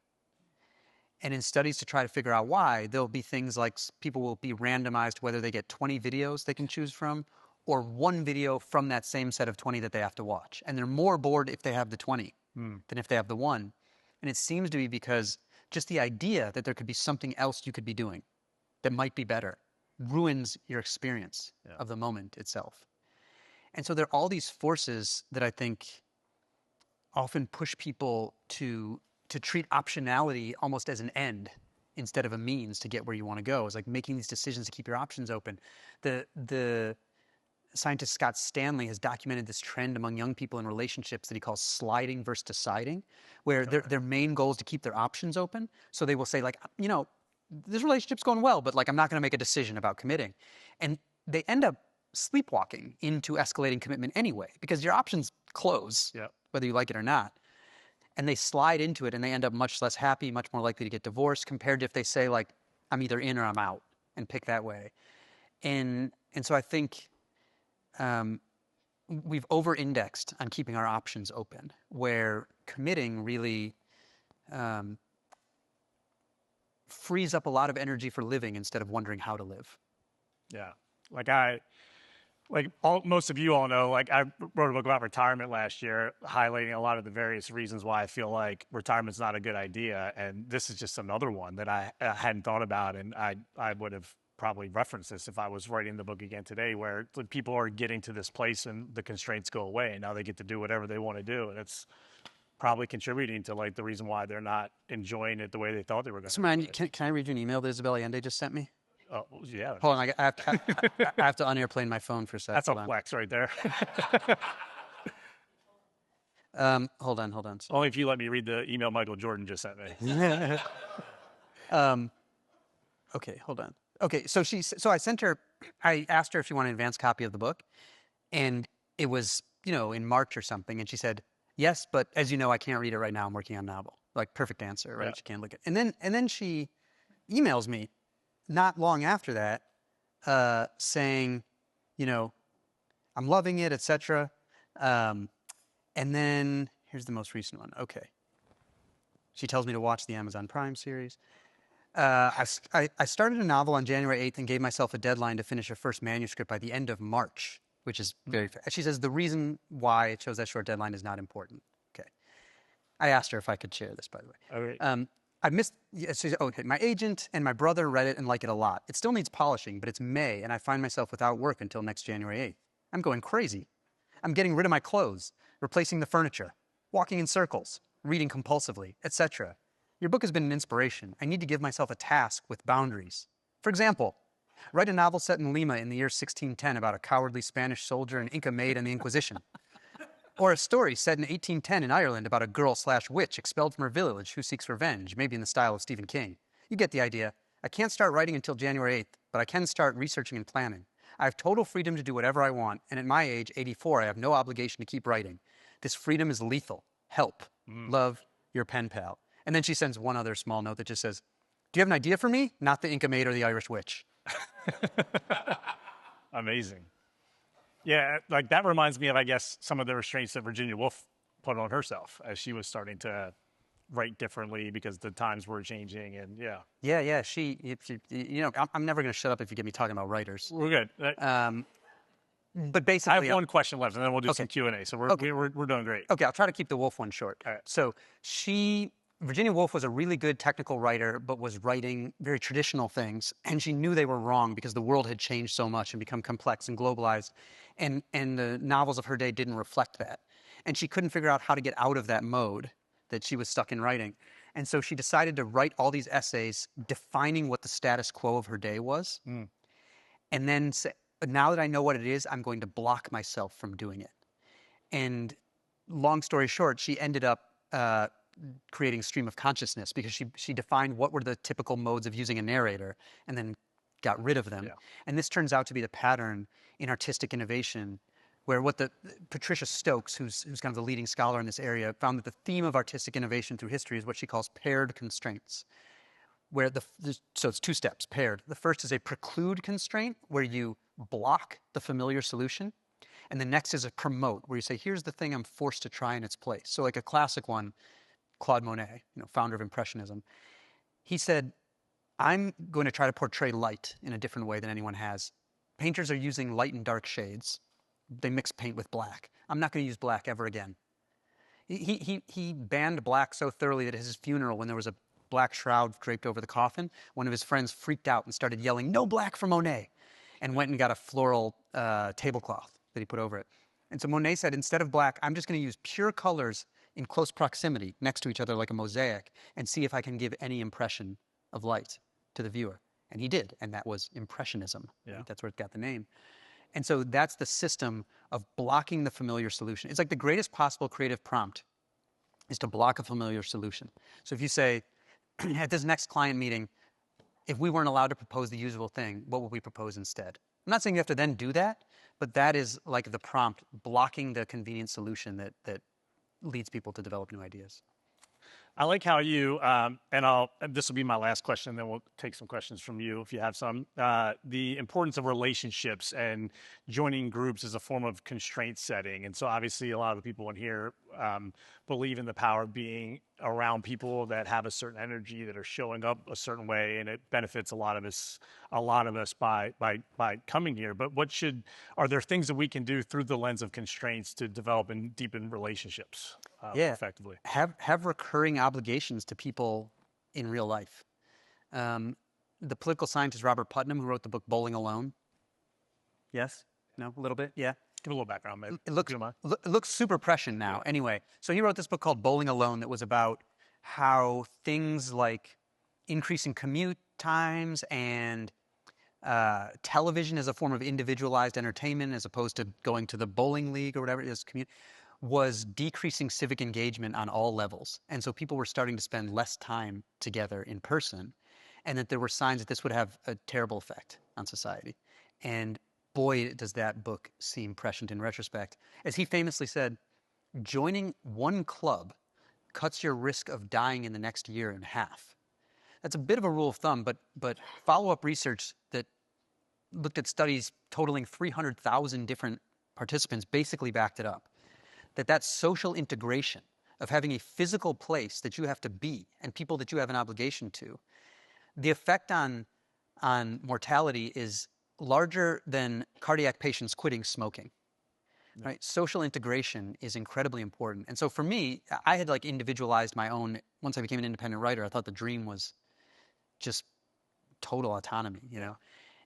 And in studies to try to figure out why, there'll be things like people will be randomized whether they get 20 videos they can choose from or one video from that same set of 20 that they have to watch. And they're more bored if they have the 20 than if they have the one. And it seems to be because just the idea that there could be something else you could be doing that might be better ruins your experience of the moment itself. And so there are all these forces that I think often push people to treat optionality almost as an end instead of a means to get where you want to go. It's like making these decisions to keep your options open. The scientist Scott Stanley has documented this trend among young people in relationships that he calls sliding versus deciding, where their main goal is to keep their options open. So they will say like, this relationship's going well, but like I'm not going to make a decision about committing. And they end up sleepwalking into escalating commitment anyway, because your options close, whether you like it or not. And they slide into it and they end up much less happy, much more likely to get divorced compared to if they say like, I'm either in or I'm out and pick that way. And so I think we've over-indexed on keeping our options open, where committing really frees up a lot of energy for living instead of wondering how to live.
Yeah. Most of you all know, like I wrote a book about retirement last year, highlighting a lot of the various reasons why I feel like retirement's not a good idea. And this is just another one that I hadn't thought about. And I would have probably referenced this if I was writing the book again today, where people are getting to this place and the constraints go away and now they get to do whatever they want to do. And it's probably contributing to like the reason why they're not enjoying it the way they thought they were going
So,
to
man,
enjoy it.
can I read you an email that Isabel Allende just sent me?
Oh, yeah,
Hold on, I have to unairplane my phone for a sec.
that's a
Hold on.
flex right there.
Hold on, hold on.
Only if you let me read the email Michael Jordan just sent me.
um, okay, hold on. Okay, so I sent her, I asked her if she wanted an advance copy of the book, and it was, in March or something, and she said, yes, but as you know, I can't read it right now. I'm working on a novel. Like, perfect answer, right?
Yeah.
She can't look at it. And then she emails me not long after that, saying, I'm loving it, etc. Um, and then here's the most recent one. Okay. She tells me to watch the Amazon Prime series. I started a novel on January 8th and gave myself a deadline to finish a first manuscript by the end of March, which is very fast. She says the reason why it chose that short deadline is not important. Okay. I asked her if I could share this, by the way.
All right.
I missed, yeah, okay, my agent and my brother read it and like it a lot. It still needs polishing, but it's May and I find myself without work until next January 8th. I'm going crazy. I'm getting rid of my clothes, replacing the furniture, walking in circles, reading compulsively, etc. Your book has been an inspiration. I need to give myself a task with boundaries. For example, write a novel set in Lima in the year 1610 about a cowardly Spanish soldier and Inca maid and the Inquisition. Or a story set in 1810 in Ireland about a girl/witch expelled from her village who seeks revenge, maybe in the style of Stephen King. You get the idea. I can't start writing until January 8th, but I can start researching and planning. I have total freedom to do whatever I want, and at my age, 84, I have no obligation to keep writing. This freedom is lethal. Help. Love, your pen pal. And then she sends one other small note that just says, do you have an idea for me? Not the Inca maid or the Irish witch.
Amazing. Yeah, like that reminds me of, I guess, some of the restraints that Virginia Woolf put on herself as she was starting to write differently because the times were changing. And yeah,
Yeah, I'm never going to shut up if you get me talking about writers.
we're good.
But
I
basically,
have one question left, and then we'll do some
Okay.
Q&A. So
Okay.
we're doing great.
Okay, I'll try to keep the Woolf one short.
All right.
So Virginia Woolf was a really good technical writer, but was writing very traditional things, and she knew they were wrong because the world had changed so much and become complex and globalized, and the novels of her day didn't reflect that. And she couldn't figure out how to get out of that mode that she was stuck in writing. And so she decided to write all these essays defining what the status quo of her day was, and then say, now that I know what it is, I'm going to block myself from doing it. And long story short, she ended up creating stream of consciousness because she defined what were the typical modes of using a narrator and then got rid of them.
Yeah.
And this turns out to be the pattern in artistic innovation, where what the Patricia Stokes, who's kind of the leading scholar in this area, found that the theme of artistic innovation through history is what she calls paired constraints. Where so it's two steps, paired. The first is a preclude constraint, where you block the familiar solution. And the next is a promote, where you say, here's the thing I'm forced to try in its place. So like a classic one, Claude Monet, founder of Impressionism. He said, I'm going to try to portray light in a different way than anyone has. Painters are using light and dark shades. They mix paint with black. I'm not going to use black ever again. He banned black so thoroughly that at his funeral, when there was a black shroud draped over the coffin, one of his friends freaked out and started yelling, no black for Monet, and went and got a floral tablecloth that he put over it. And so Monet said, instead of black, I'm just going to use pure colors in close proximity next to each other like a mosaic and see if I can give any impression of light to the viewer. And he did, and that was Impressionism.
Yeah.
Right? That's where it got the name. And so that's the system of blocking the familiar solution. It's like the greatest possible creative prompt is to block a familiar solution. So if you say, at this next client meeting, if we weren't allowed to propose the usual thing, what would we propose instead? I'm not saying you have to then do that, but that is like the prompt, blocking the convenient solution that leads people to develop new ideas.
I like how you, this will be my last question, then we'll take some questions from you if you have some. The importance of relationships and joining groups as a form of constraint setting. And so obviously a lot of the people in here believe in the power of being around people that have a certain energy, that are showing up a certain way, and it benefits a lot of us by coming here. But are there things that we can do through the lens of constraints to develop and deepen relationships effectively?
Have recurring obligations to people in real life. The political scientist Robert Putnam, who wrote the book Bowling Alone. Yes? No? A little bit? Yeah.
Give a little background, maybe.
It looks it looks super prescient now. Anyway, so he wrote this book called Bowling Alone that was about how things like increasing commute times and television as a form of individualized entertainment, as opposed to going to the bowling league or whatever it is, was decreasing civic engagement on all levels. And so people were starting to spend less time together in person, and that there were signs that this would have a terrible effect on society. And boy, does that book seem prescient in retrospect. As he famously said, joining one club cuts your risk of dying in the next year in half. That's a bit of a rule of thumb, but follow-up research that looked at studies totaling 300,000 different participants basically backed it up. That social integration of having a physical place that you have to be and people that you have an obligation to, the effect on mortality is larger than cardiac patients quitting smoking. Right? Social integration is incredibly important. And so for me, I had like individualized my own, once I became an independent writer, I thought the dream was just total autonomy, you know?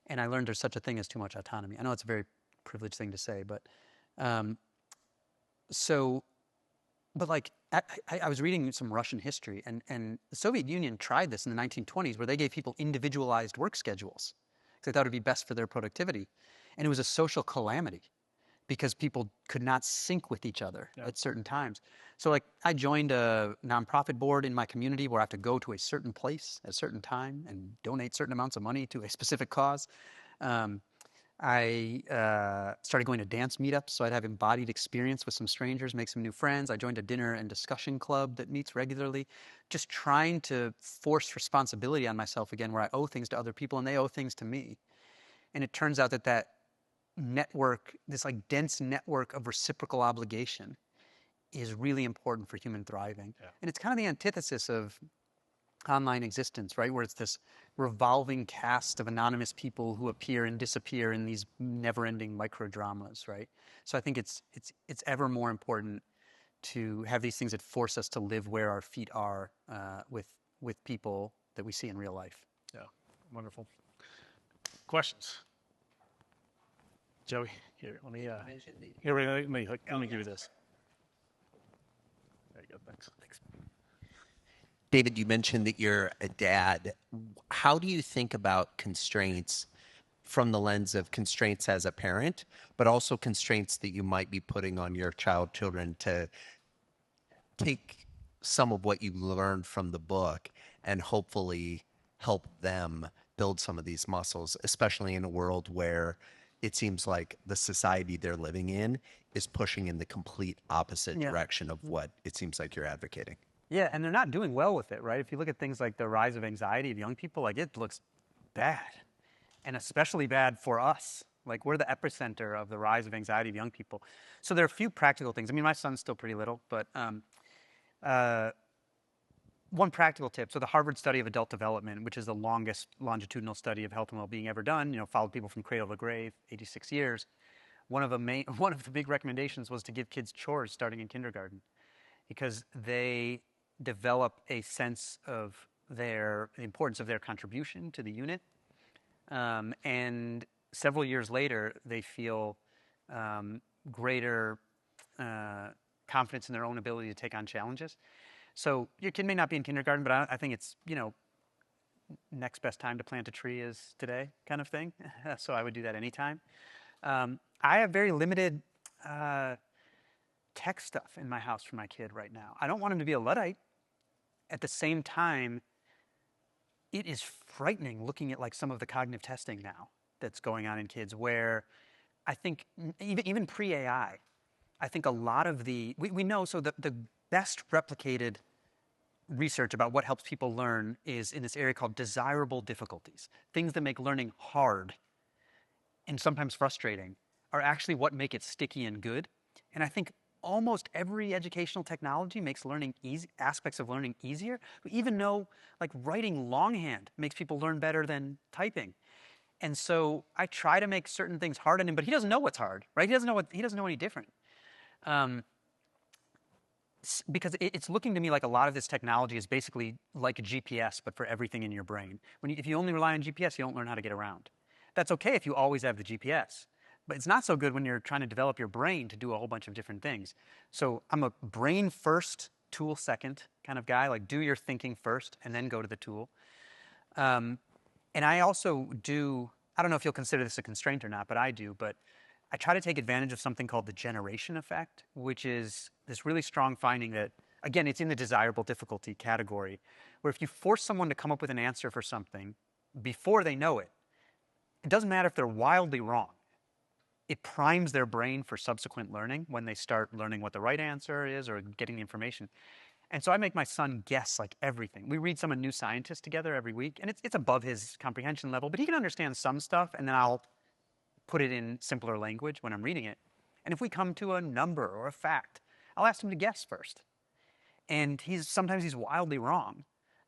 And I learned there's such a thing as too much autonomy. I know it's a very privileged thing to say, but like I was reading some Russian history, and the Soviet Union tried this in the 1920s, where they gave people individualized work schedules because they thought it would be best for their productivity. And it was a social calamity because people could not sync with each other at certain times. So like I joined a nonprofit board in my community where I have to go to a certain place at a certain time and donate certain amounts of money to a specific cause. I started going to dance meetups, so I'd have embodied experience with some strangers, make some new friends. I joined a dinner and discussion club that meets regularly, just trying to force responsibility on myself again, where I owe things to other people and they owe things to me. And it turns out that network, this like dense network of reciprocal obligation, is really important for human thriving. And it's kind of the antithesis of online existence, right? Where it's this revolving cast of anonymous people who appear and disappear in these never-ending microdramas, right? So I think it's ever more important to have these things that force us to live where our feet are with people that we see in real life.
Yeah, wonderful. Questions? Joey, here, let me give you this. There you go, thanks.
David, you mentioned that you're a dad. How do you think about constraints from the lens of constraints as a parent, but also constraints that you might be putting on your children to take some of what you learned from the book and hopefully help them build some of these muscles, especially in a world where it seems like the society they're living in is pushing in the complete opposite direction of what it seems like you're advocating?
Yeah, and they're not doing well with it, right? If you look at things like the rise of anxiety of young people, like it looks bad, and especially bad for us. Like we're the epicenter of the rise of anxiety of young people. So there are a few practical things. I mean, my son's still pretty little, but one practical tip. So the Harvard study of adult development, which is the longest longitudinal study of health and well-being ever done, followed people from cradle to grave, 86 years. One of the big recommendations was to give kids chores starting in kindergarten, because they develop a sense of the importance of their contribution to the unit. And several years later, they feel greater confidence in their own ability to take on challenges. So your kid may not be in kindergarten, but I think it's, next best time to plant a tree is today kind of thing. So I would do that anytime. I have very limited tech stuff in my house for my kid right now. I don't want him to be a Luddite. At the same time, it is frightening looking at like some of the cognitive testing now that's going on in kids, where I think even pre-AI, I think a lot of we know, so the best replicated research about what helps people learn is in this area called desirable difficulties. Things that make learning hard and sometimes frustrating are actually what make it sticky and good. And I think almost every educational technology makes learning aspects of learning easier. We even know like writing longhand makes people learn better than typing. And so I try to make certain things hard on him, but he doesn't know what's hard, right? He doesn't know any different. Because it's looking to me like a lot of this technology is basically like a GPS, but for everything in your brain. If you only rely on GPS, you don't learn how to get around. That's okay if you always have the GPS, But it's not so good when you're trying to develop your brain to do a whole bunch of different things. So I'm a brain first, tool second kind of guy. Like do your thinking first and then go to the tool. And I also do, I don't know if you'll consider this a constraint or not, but I do. But I try to take advantage of something called the generation effect, which is this really strong finding that, again, it's in the desirable difficulty category, where if you force someone to come up with an answer for something before they know it, it doesn't matter if they're wildly wrong. It primes their brain for subsequent learning when they start learning what the right answer is or getting the information. And so I make my son guess like everything. We read some of New Scientist together every week, and it's above his comprehension level, but he can understand some stuff, and then I'll put it in simpler language when I'm reading it. And if we come to a number or a fact, I'll ask him to guess first. And sometimes he's wildly wrong,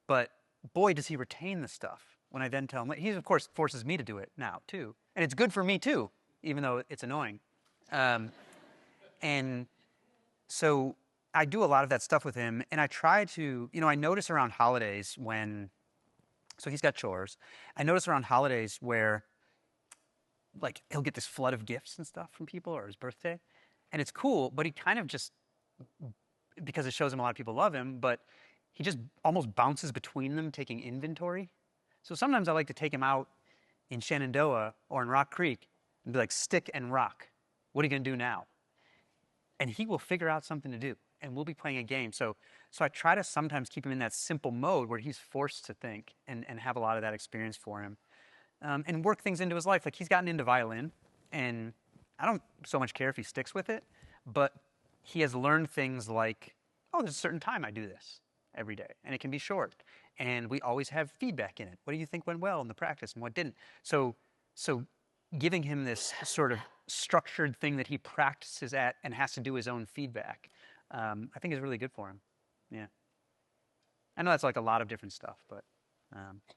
but boy, does he retain the stuff when I then tell him. He, of course, forces me to do it now, too. And it's good for me, too, even though it's annoying. And so I do a lot of that stuff with him, and I try to, I notice around holidays so he's got chores. I notice around holidays where, like, he'll get this flood of gifts and stuff from people or his birthday, and it's cool, but he kind of just, because it shows him a lot of people love him, but he just almost bounces between them, taking inventory. So sometimes I like to take him out in Shenandoah or in Rock Creek and be like, stick and rock. What are you going to do now? And he will figure out something to do, and we'll be playing a game. So I try to sometimes keep him in that simple mode where he's forced to think and have a lot of that experience for him, and work things into his life. Like he's gotten into violin, and I don't so much care if he sticks with it, but he has learned things like, oh, there's a certain time I do this every day, and it can be short, and we always have feedback in it. What do you think went well in the practice and what didn't? So giving him this sort of structured thing that he practices at and has to do his own feedback, I think is really good for him. Yeah. I know that's like a lot of different stuff, but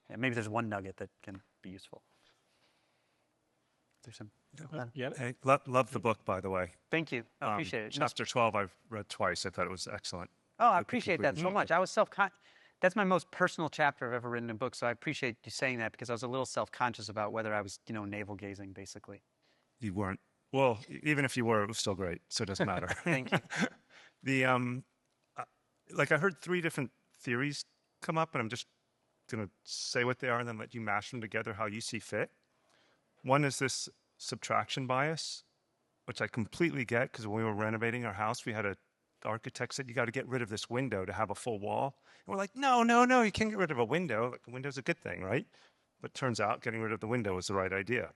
yeah, maybe there's one nugget that can be useful. There's some.
Yeah.
Hey, love the book, by the way.
Thank you. I appreciate it.
Chapter 12 I've read twice. I thought it was excellent.
Oh, I appreciate that so much. I was that's my most personal chapter I've ever written in a book, so I appreciate you saying that because I was a little self-conscious about whether I was, navel-gazing, basically.
You weren't. Well, even if you were, it was still great, so it doesn't matter.
Thank you.
I heard 3 different theories come up, and I'm just going to say what they are and then let you mash them together how you see fit. One is this subtraction bias, which I completely get because when we were renovating our house, we had the architect said, you got to get rid of this window to have a full wall. And we're like, no, you can't get rid of a window. Like, a window's a good thing, right? But turns out getting rid of the window was the right idea.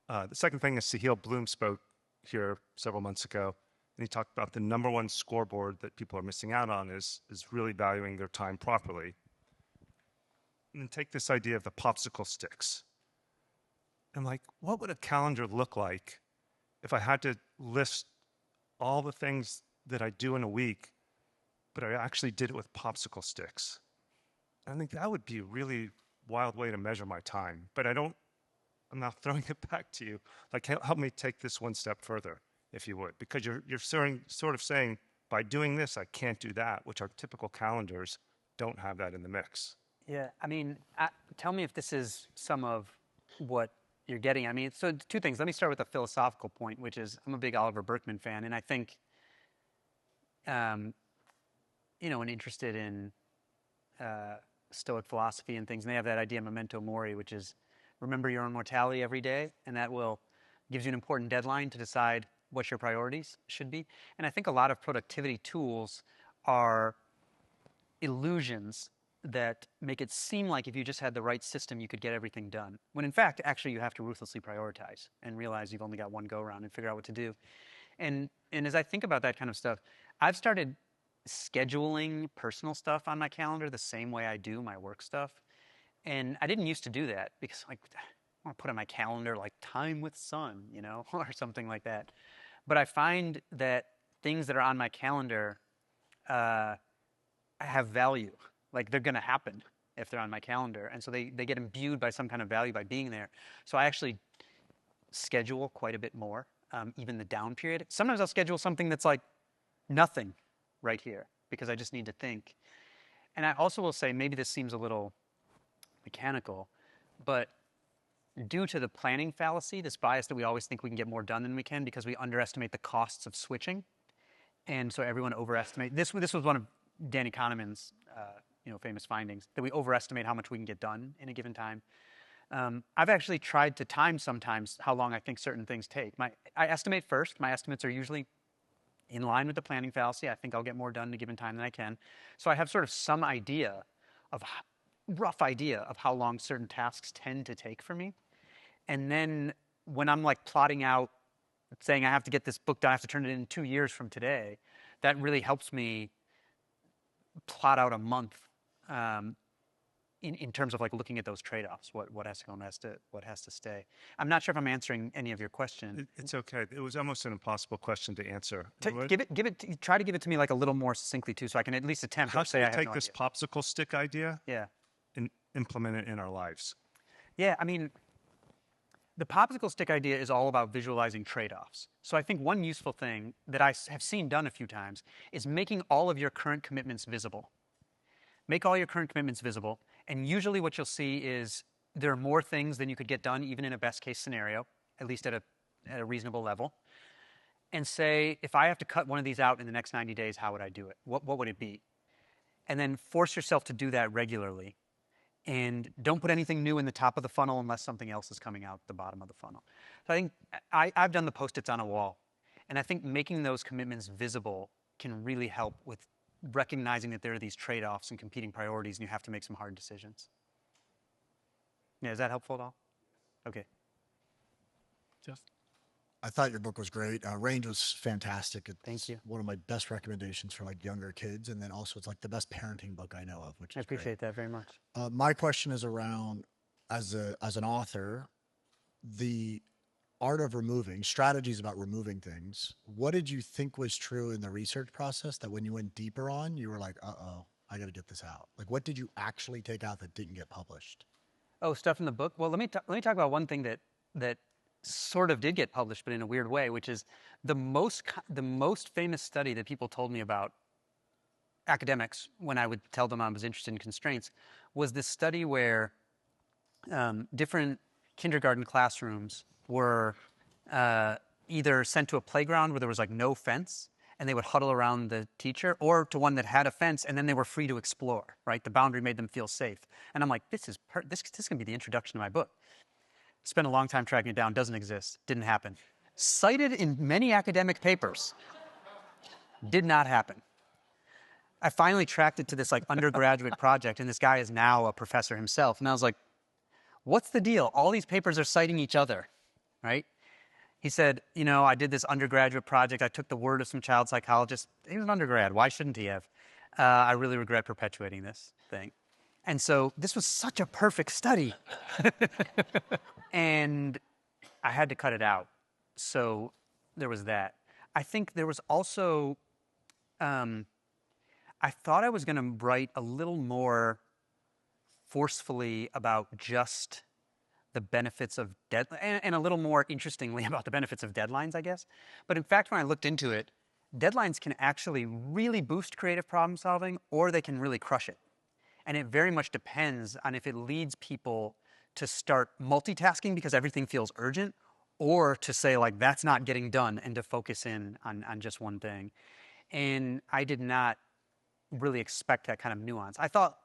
The second thing is Sahil Bloom spoke here several months ago, and he talked about the number one scoreboard that people are missing out on is really valuing their time properly. And then take this idea of the popsicle sticks. And like, what would a calendar look like if I had to list all the things that I do in a week, but I actually did it with popsicle sticks? I think that would be a really wild way to measure my time. But I'm now throwing it back to you. Like, help me take this one step further, if you would, because you're sort of saying, by doing this, I can't do that, which our typical calendars don't have that in the mix.
Yeah, I mean, tell me if this is some of what you're getting. I mean, so 2 things. Let me start with a philosophical point, which is I'm a big Oliver Berkman fan, and I think, and interested in Stoic philosophy and things, and they have that idea, memento mori, which is remember your own mortality every day, and that gives you an important deadline to decide what your priorities should be. And I think a lot of productivity tools are illusions that make it seem like if you just had the right system, you could get everything done. When in fact, actually, you have to ruthlessly prioritize and realize you've only got one go-around and figure out what to do. And as I think about that kind of stuff, I've started scheduling personal stuff on my calendar the same way I do my work stuff. And I didn't used to do that because, like, I want to put on my calendar, like, time with son, or something like that. But I find that things that are on my calendar have value. Like, they're going to happen if they're on my calendar. And so they get imbued by some kind of value by being there. So I actually schedule quite a bit more, even the down period. Sometimes I'll schedule something that's like nothing right here because I just need to think. And I also will say, maybe this seems a little mechanical, but due to the planning fallacy, this bias that we always think we can get more done than we can because we underestimate the costs of switching. And so everyone overestimates. This was one of Danny Kahneman's famous findings, that we overestimate how much we can get done in a given time. I've actually tried to time sometimes how long I think certain things take. I estimate first. My estimates are usually in line with the planning fallacy. I think I'll get more done in a given time than I can. So I have sort of some idea of, rough idea of how long certain tasks tend to take for me. And then when I'm like plotting out, saying I have to get this book done, I have to turn it in 2 years from today, that really helps me plot out a month in terms of like looking at those trade-offs, what has to go and what has to stay. I'm not sure if I'm answering any of your question.
It's okay. It was almost an impossible question to answer.
Try to give it to me like a little more succinctly too, so I can at least attempt
How
to say
can
I
we
have
take
no
this
idea.
popsicle stick idea
Yeah.
and implement it in our lives?
Yeah, I mean, the popsicle stick idea is all about visualizing trade-offs. So I think one useful thing that I have seen done a few times is making all of your current commitments visible. Make all your current commitments visible, and usually what you'll see is there are more things than you could get done even in a best case scenario, at least at a reasonable level. And say, if I have to cut one of these out in the next 90 days, how would I do it? What would it be? And then force yourself to do that regularly. And don't put anything new in the top of the funnel unless something else is coming out the bottom of the funnel. So I think I've done the Post-its on a wall. And I think making those commitments visible can really help with recognizing that there are these trade-offs and competing priorities and you have to make some hard decisions. Yeah, is that helpful at all? Okay.
Jeff?
I thought your book was great. Range was fantastic. It's
Thank you.
one of my best recommendations for like younger kids, and then also it's like the best parenting book I know of, which is
I appreciate that very much.
My question is around as an author, the art of removing strategies about removing things. What did you think was true in the research process that when you went deeper on, you were like, I got to get this out? Like, what did you actually take out that didn't get published?
Oh, stuff in the book? Well, let me talk about one thing that sort of did get published, but in a weird way, which is the most famous study that people told me about, academics, when I would tell them I was interested in constraints, was this study where different kindergarten classrooms were either sent to a playground where there was like no fence and they would huddle around the teacher, or to one that had a fence and then they were free to explore, right? The boundary made them feel safe. And I'm like, this is going to be the introduction to my book. Spent a long time tracking it down, doesn't exist, didn't happen. Cited in many academic papers, did not happen. I finally tracked it to this like undergraduate project, and this guy is now a professor himself. And I was like, what's the deal? All these papers are citing each other, right? He said, I did this undergraduate project. I took the word of some child psychologists. He was an undergrad. Why shouldn't he have? I really regret perpetuating this thing. And so this was such a perfect study. And I had to cut it out. So there was that. I think there was also, I thought I was going to write a little more forcefully about just the benefits of and a little more interestingly about the benefits of deadlines, I guess. But in fact, when I looked into it, deadlines can actually really boost creative problem solving, or they can really crush it. And it very much depends on if it leads people to start multitasking because everything feels urgent, or to say like, that's not getting done, and to focus in on just one thing. And I did not really expect that kind of nuance. I thought,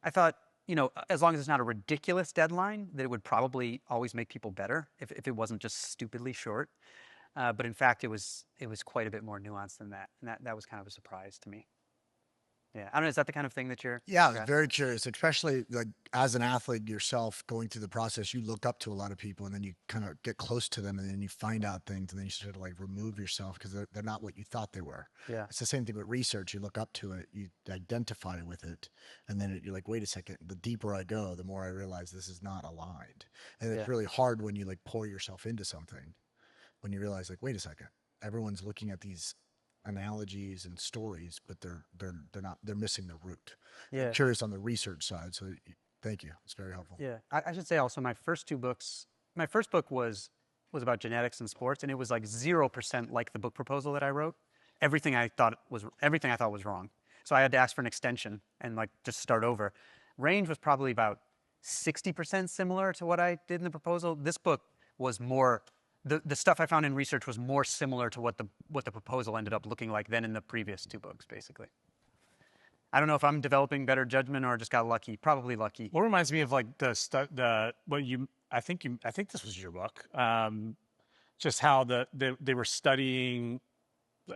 as long as it's not a ridiculous deadline, that it would probably always make people better if it wasn't just stupidly short. But in fact, it was quite a bit more nuanced than that. And that was kind of a surprise to me. Yeah, I don't know, is that the kind of thing that you're...
Yeah, I was very curious, especially like as an athlete yourself, going through the process, you look up to a lot of people and then you kind of get close to them and then you find out things and then you sort of like remove yourself because they're not what you thought they were.
Yeah.
It's the same thing with research. You look up to it, you identify with it, and then you're like, wait a second, the deeper I go, the more I realize this is not aligned. And it's really hard when you like pour yourself into something, when you realize like, wait a second, everyone's looking at these analogies and stories, but they're missing the root.
Yeah.
I'm curious on the research side, so thank you. It's very helpful.
Yeah, I should say also my first book was about genetics and sports, and it was like 0% like the book proposal that I wrote. Everything I thought was wrong. So I had to ask for an extension and like just start over. Range was probably about 60% similar to what I did in the proposal. This book was more, the stuff I found in research was more similar to what the proposal ended up looking like than in the previous 2 books, basically. I don't know if I'm developing better judgment or just got lucky. Probably lucky.
What reminds me of like I think this was your book. Just how they were studying.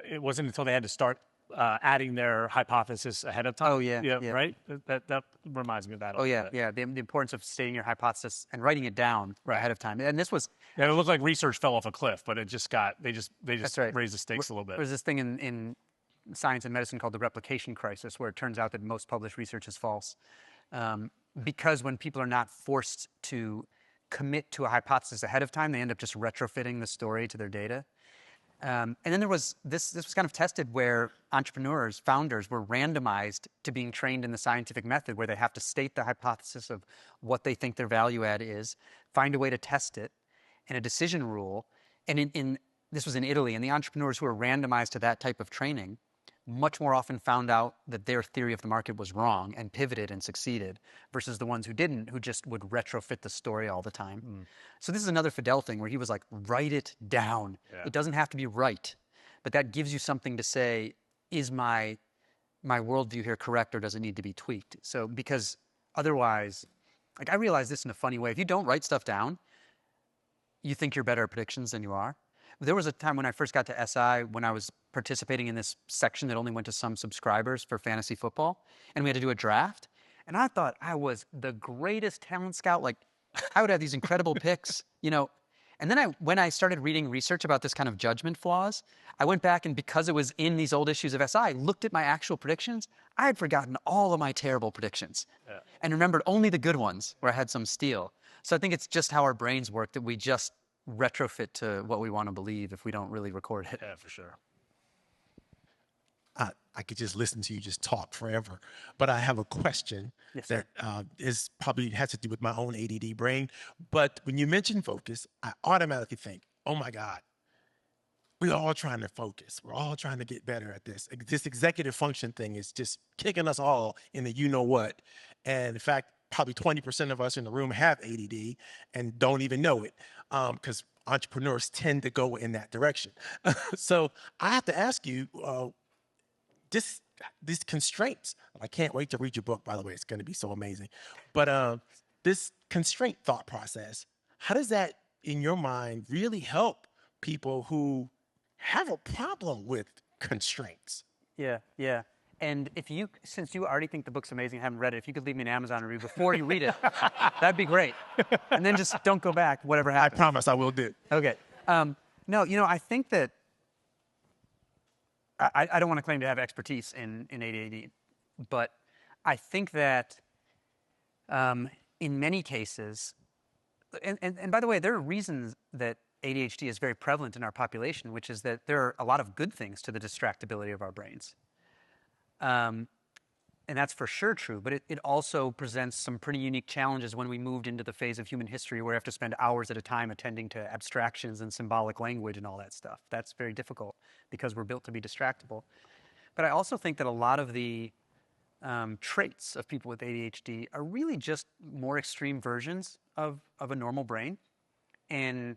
It wasn't until they had to start adding their hypothesis ahead of time.
Oh, yeah.
Right. That reminds me of that.
Oh, yeah, yeah. The importance of stating your hypothesis and writing it down ahead of time. And this was...
Yeah, it looked like research fell off a cliff, but it just they just
That's right.
raised the stakes a little bit.
There's this thing in science and medicine called the replication crisis, where it turns out that most published research is false. Because when people are not forced to commit to a hypothesis ahead of time, they end up just retrofitting the story to their data. And then there was this was kind of tested where entrepreneurs, founders, were randomized to being trained in the scientific method, where they have to state the hypothesis of what they think their value add is, find a way to test it, and a decision rule. And this was in Italy, and the entrepreneurs who were randomized to that type of training much more often found out that their theory of the market was wrong and pivoted and succeeded, versus the ones who didn't, who just would retrofit the story all the time. So this is another Fidel thing where he was like, write it down. Yeah. It doesn't have to be right, but that gives you something to say, is my worldview here correct, or does it need to be tweaked? So, because otherwise, like, I realize this in a funny way. If you don't write stuff down, you think you're better at predictions than you are. There was a time when I first got to SI, when I was participating in this section that only went to some subscribers for fantasy football, and we had to do a draft. And I thought I was the greatest talent scout. Like, I would have these incredible picks, you know. And then when I started reading research about this kind of judgment flaws, I went back, and because it was in these old issues of SI, looked at my actual predictions. I had forgotten all of my terrible predictions and remembered only the good ones where I had some steel. So I think it's just how our brains work, that we just retrofit to what we want to believe if we don't really record it.
Yeah, for sure.
I could just listen to you just talk forever, but I have a question that is probably has to do with my own ADD brain. But when you mention focus, I automatically think, oh my God, we're all trying to focus. We're all trying to get better at this. This executive function thing is just kicking us all in the you know what. And in fact, probably 20% of us in the room have ADD and don't even know it, because entrepreneurs tend to go in that direction. So I have to ask you, these constraints. I can't wait to read your book, by the way. It's going to be so amazing. But this constraint thought process, how does that, in your mind, really help people who have a problem with constraints?
Yeah, yeah. And if you, since you already think the book's amazing, haven't read it, if you could leave me an Amazon review before you read it, that'd be great. And then just don't go back, whatever happens.
I promise I will do.
Okay. No, you know, I think that I don't want to claim to have expertise in ADHD, but I think that in many cases, and by the way, there are reasons that ADHD is very prevalent in our population, which is that there are a lot of good things to the distractibility of our brains. And that's for sure true, but it also presents some pretty unique challenges when we moved into the phase of human history where we have to spend hours at a time attending to abstractions and symbolic language and all that stuff. That's very difficult because we're built to be distractible. But I also think that a lot of the traits of people with ADHD are really just more extreme versions of a normal brain. And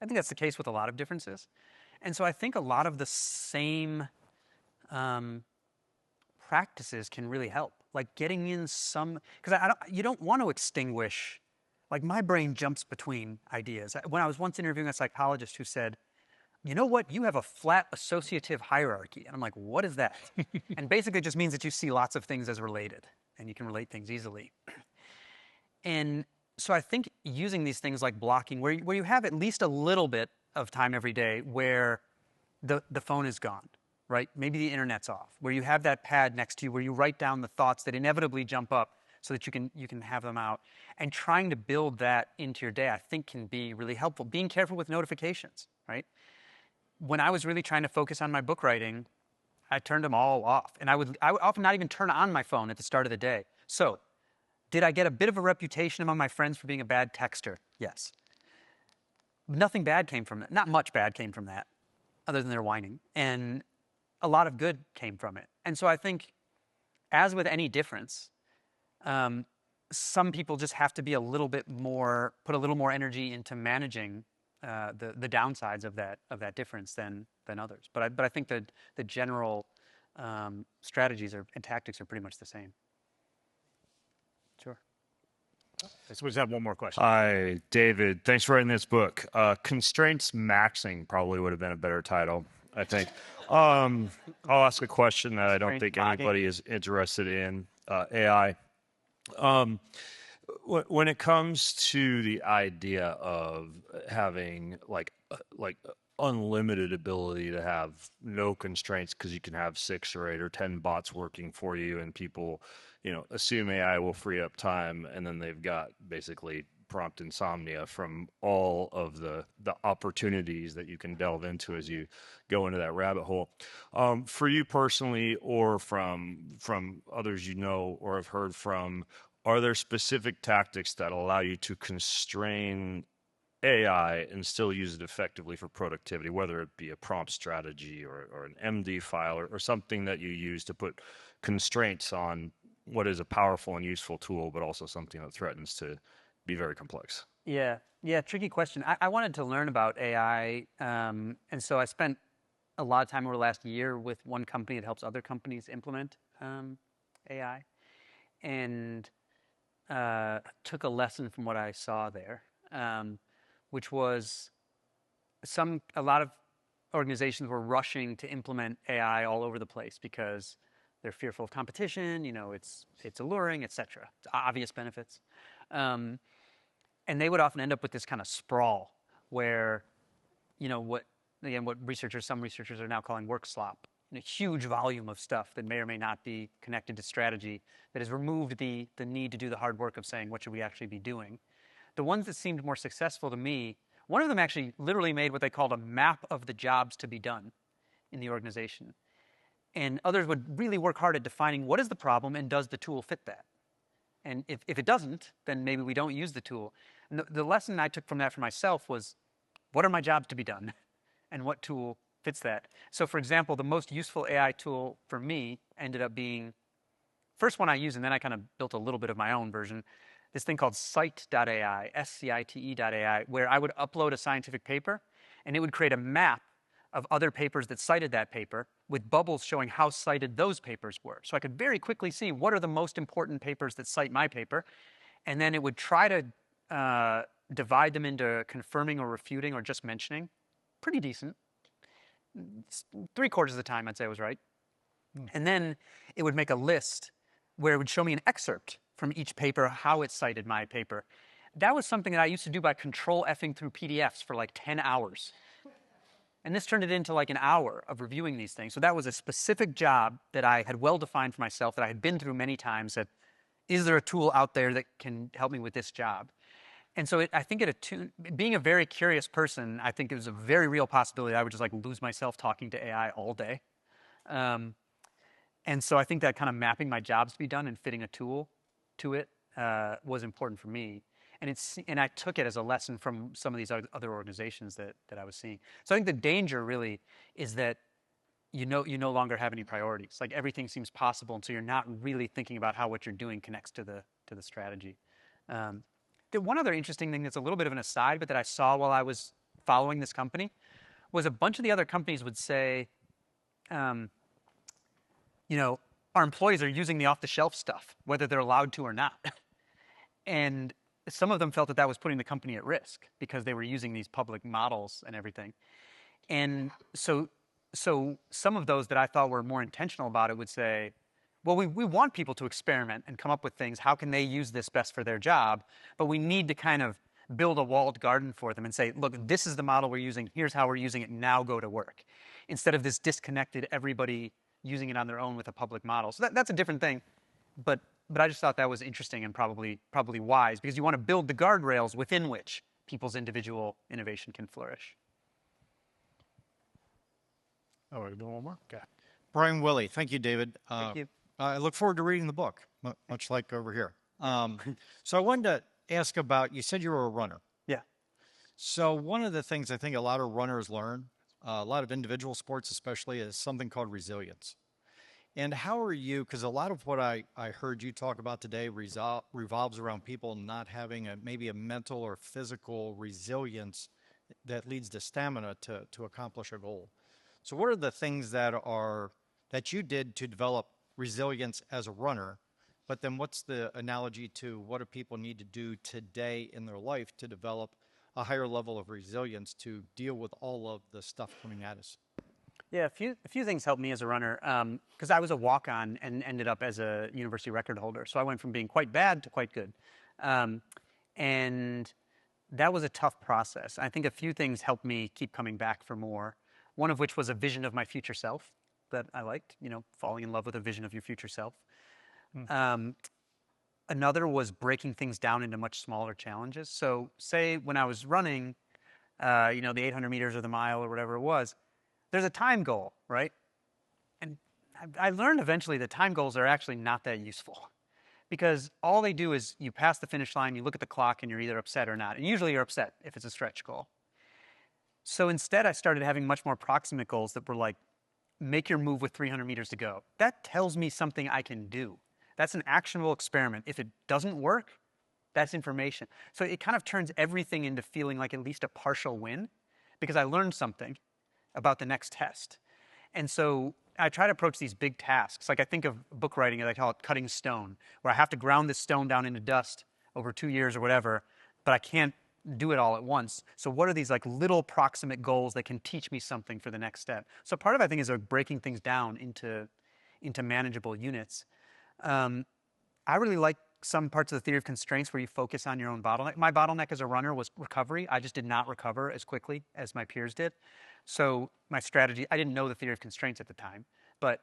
I think that's the case with a lot of differences. And so I think a lot of the same practices can really help, like getting in some, because you don't want to extinguish, like my brain jumps between ideas. When I was once interviewing a psychologist who said, you know what, you have a flat associative hierarchy. And I'm like, what is that? And basically it just means that you see lots of things as related and you can relate things easily. And so I think using these things like blocking, where you have at least a little bit of time every day where the phone is gone, right? Maybe the internet's off, where you have that pad next to you, where you write down the thoughts that inevitably jump up so that you can have them out. And trying to build that into your day, I think, can be really helpful. Being careful with notifications, right? When I was really trying to focus on my book writing, I turned them all off. And I would often not even turn on my phone at the start of the day. So, did I get a bit of a reputation among my friends for being a bad texter? Yes. Nothing bad came from it. Not much bad came from that, other than their whining. And a lot of good came from it. And so I think, as with any difference, some people just have to be a little bit more, put a little more energy into managing the downsides of that difference than others. But I think that the general strategies and tactics are pretty much the same. Sure.
So we just have one more question.
Hi, David. Thanks for writing this book. Constraints Maxing probably would have been a better title, I think. I'll ask a question that I don't think anybody is interested in, AI. When it comes to the idea of having like unlimited ability to have no constraints because you can have 6 or 8 or 10 bots working for you, and people, assume AI will free up time, and then they've got basically prompt insomnia from all of the opportunities that you can delve into as you go into that rabbit hole. For you personally, or from others or have heard from, are there specific tactics that allow you to constrain AI and still use it effectively for productivity, whether it be a prompt strategy or an MD file or something that you use to put constraints on what is a powerful and useful tool, but also something that threatens to be very complex?
Yeah, tricky question. I wanted to learn about AI, and so I spent a lot of time over the last year with one company that helps other companies implement AI, and took a lesson from what I saw there, which was a lot of organizations were rushing to implement AI all over the place because they're fearful of competition. It's alluring, etc. It's obvious benefits, and they would often end up with this kind of sprawl where, what some researchers are now calling work slop. A huge volume of stuff that may or may not be connected to strategy that has removed the need to do the hard work of saying, what should we actually be doing? The ones that seemed more successful to me, one of them actually literally made what they called a map of the jobs to be done in the organization. And others would really work hard at defining what is the problem and does the tool fit that? And if it doesn't, then maybe we don't use the tool. And the lesson I took from that for myself was, what are my jobs to be done? And what tool fits that? So for example, the most useful AI tool for me ended up being, first one I used, and then I kind of built a little bit of my own version, this thing called Scite.ai, SCITE.ai, where I would upload a scientific paper, and it would create a map of other papers that cited that paper with bubbles showing how cited those papers were. So I could very quickly see what are the most important papers that cite my paper, and then it would try to divide them into confirming or refuting or just mentioning. Pretty decent. 3/4 of the time, I'd say I was right. And then it would make a list where it would show me an excerpt from each paper, how it cited my paper. That was something that I used to do by control-Fing through PDFs for like 10 hours. And this turned it into like an hour of reviewing these things. So that was a specific job that I had well defined for myself, that I had been through many times, that is there a tool out there that can help me with this job? And so I think being a very curious person, I think it was a very real possibility I would just like lose myself talking to AI all day. And so I think that kind of mapping my jobs to be done and fitting a tool to it was important for me. And I took it as a lesson from some of these other organizations that I was seeing. So I think the danger really is that you no longer have any priorities. Like everything seems possible, and so you're not really thinking about how what you're doing connects to the strategy. The one other interesting thing that's a little bit of an aside, but that I saw while I was following this company, was a bunch of the other companies would say, our employees are using the off-the-shelf stuff, whether they're allowed to or not. And some of them felt that was putting the company at risk because they were using these public models and everything. And so some of those that I thought were more intentional about it would say, well, we want people to experiment and come up with things. How can they use this best for their job? But we need to kind of build a walled garden for them and say, look, this is the model we're using. Here's how we're using it. Now go to work. Instead of this disconnected, everybody using it on their own with a public model. So that's a different thing. But I just thought that was interesting and probably wise, because you want to build the guardrails within which people's individual innovation can flourish.
Oh, we're doing one more? Okay.
Brian Willey. Thank you, David.
Thank you.
I look forward to reading the book, much like over here. So I wanted to ask about, you said you were a runner.
Yeah.
So one of the things I think a lot of runners learn, a lot of individual sports especially, is something called resilience. And how are you, because a lot of what I heard you talk about today revolves around people not having maybe a mental or physical resilience that leads to stamina to accomplish a goal. So what are the things that you did to develop resilience as a runner? But then what's the analogy to what do people need to do today in their life to develop a higher level of resilience to deal with all of the stuff coming at us?
Yeah, a few things helped me as a runner because I was a walk-on and ended up as a university record holder. So I went from being quite bad to quite good. And that was a tough process. I think a few things helped me keep coming back for more. One of which was a vision of my future self that I liked, falling in love with a vision of your future self. Another was breaking things down into much smaller challenges. So say when I was running, the 800 meters or the mile or whatever it was, there's a time goal, right? And I learned eventually that time goals are actually not that useful because all they do is you pass the finish line, you look at the clock, and you're either upset or not. And usually you're upset if it's a stretch goal. So instead, I started having much more proximate goals that were like, make your move with 300 meters to go. That tells me something I can do. That's an actionable experiment. If it doesn't work, that's information. So it kind of turns everything into feeling like at least a partial win because I learned something about the next test. And so I try to approach these big tasks. Like I think of book writing, I call it cutting stone, where I have to ground this stone down into dust over 2 years or whatever, but I can't do it all at once. So what are these like little proximate goals that can teach me something for the next step? So part of it, I think, is like breaking things down into manageable units. I really like some parts of the theory of constraints where you focus on your own bottleneck. My bottleneck as a runner was recovery. I just did not recover as quickly as my peers did. So my strategy, I didn't know the theory of constraints at the time, but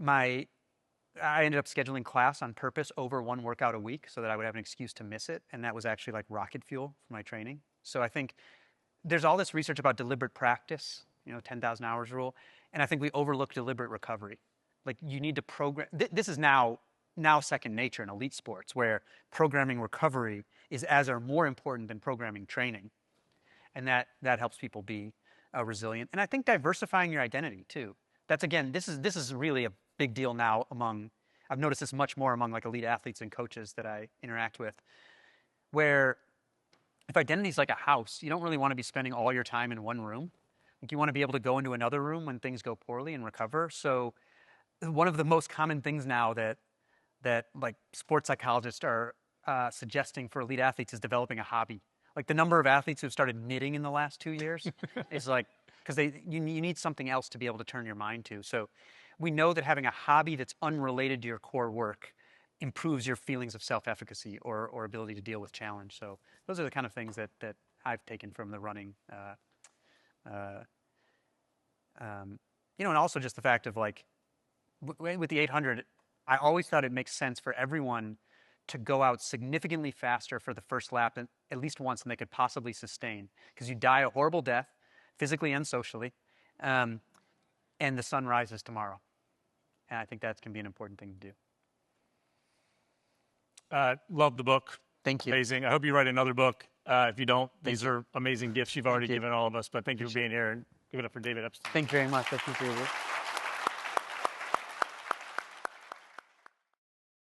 I ended up scheduling class on purpose over one workout a week so that I would have an excuse to miss it. And that was actually like rocket fuel for my training. So I think there's all this research about deliberate practice, 10,000 hours rule. And I think we overlook deliberate recovery. Like you need to program. This is now second nature in elite sports where programming recovery is as or more important than programming training. And that helps people be resilient. And I think diversifying your identity too. That's again, this is really a big deal now I've noticed this much more among like elite athletes and coaches that I interact with, where if identity is like a house, you don't really want to be spending all your time in one room. Like you want to be able to go into another room when things go poorly and recover. So one of the most common things now that like sports psychologists are suggesting for elite athletes is developing a hobby. Like the number of athletes who've started knitting in the last 2 years is like, because you need something else to be able to turn your mind to. So we know that having a hobby that's unrelated to your core work improves your feelings of self-efficacy or ability to deal with challenge. So those are the kind of things that I've taken from the running. And also just the fact of like, with the 800, I always thought it makes sense for everyone to go out significantly faster for the first lap at least once than they could possibly sustain. Because you die a horrible death, physically and socially, and the sun rises tomorrow. And I think that can be an important thing to do.
Love the book.
Thank you.
Amazing. I hope you write another book. If you don't, these are amazing gifts you've already given all of us. But thank you for being here, and give it up for David Epstein.
Thank you very much. I appreciate it.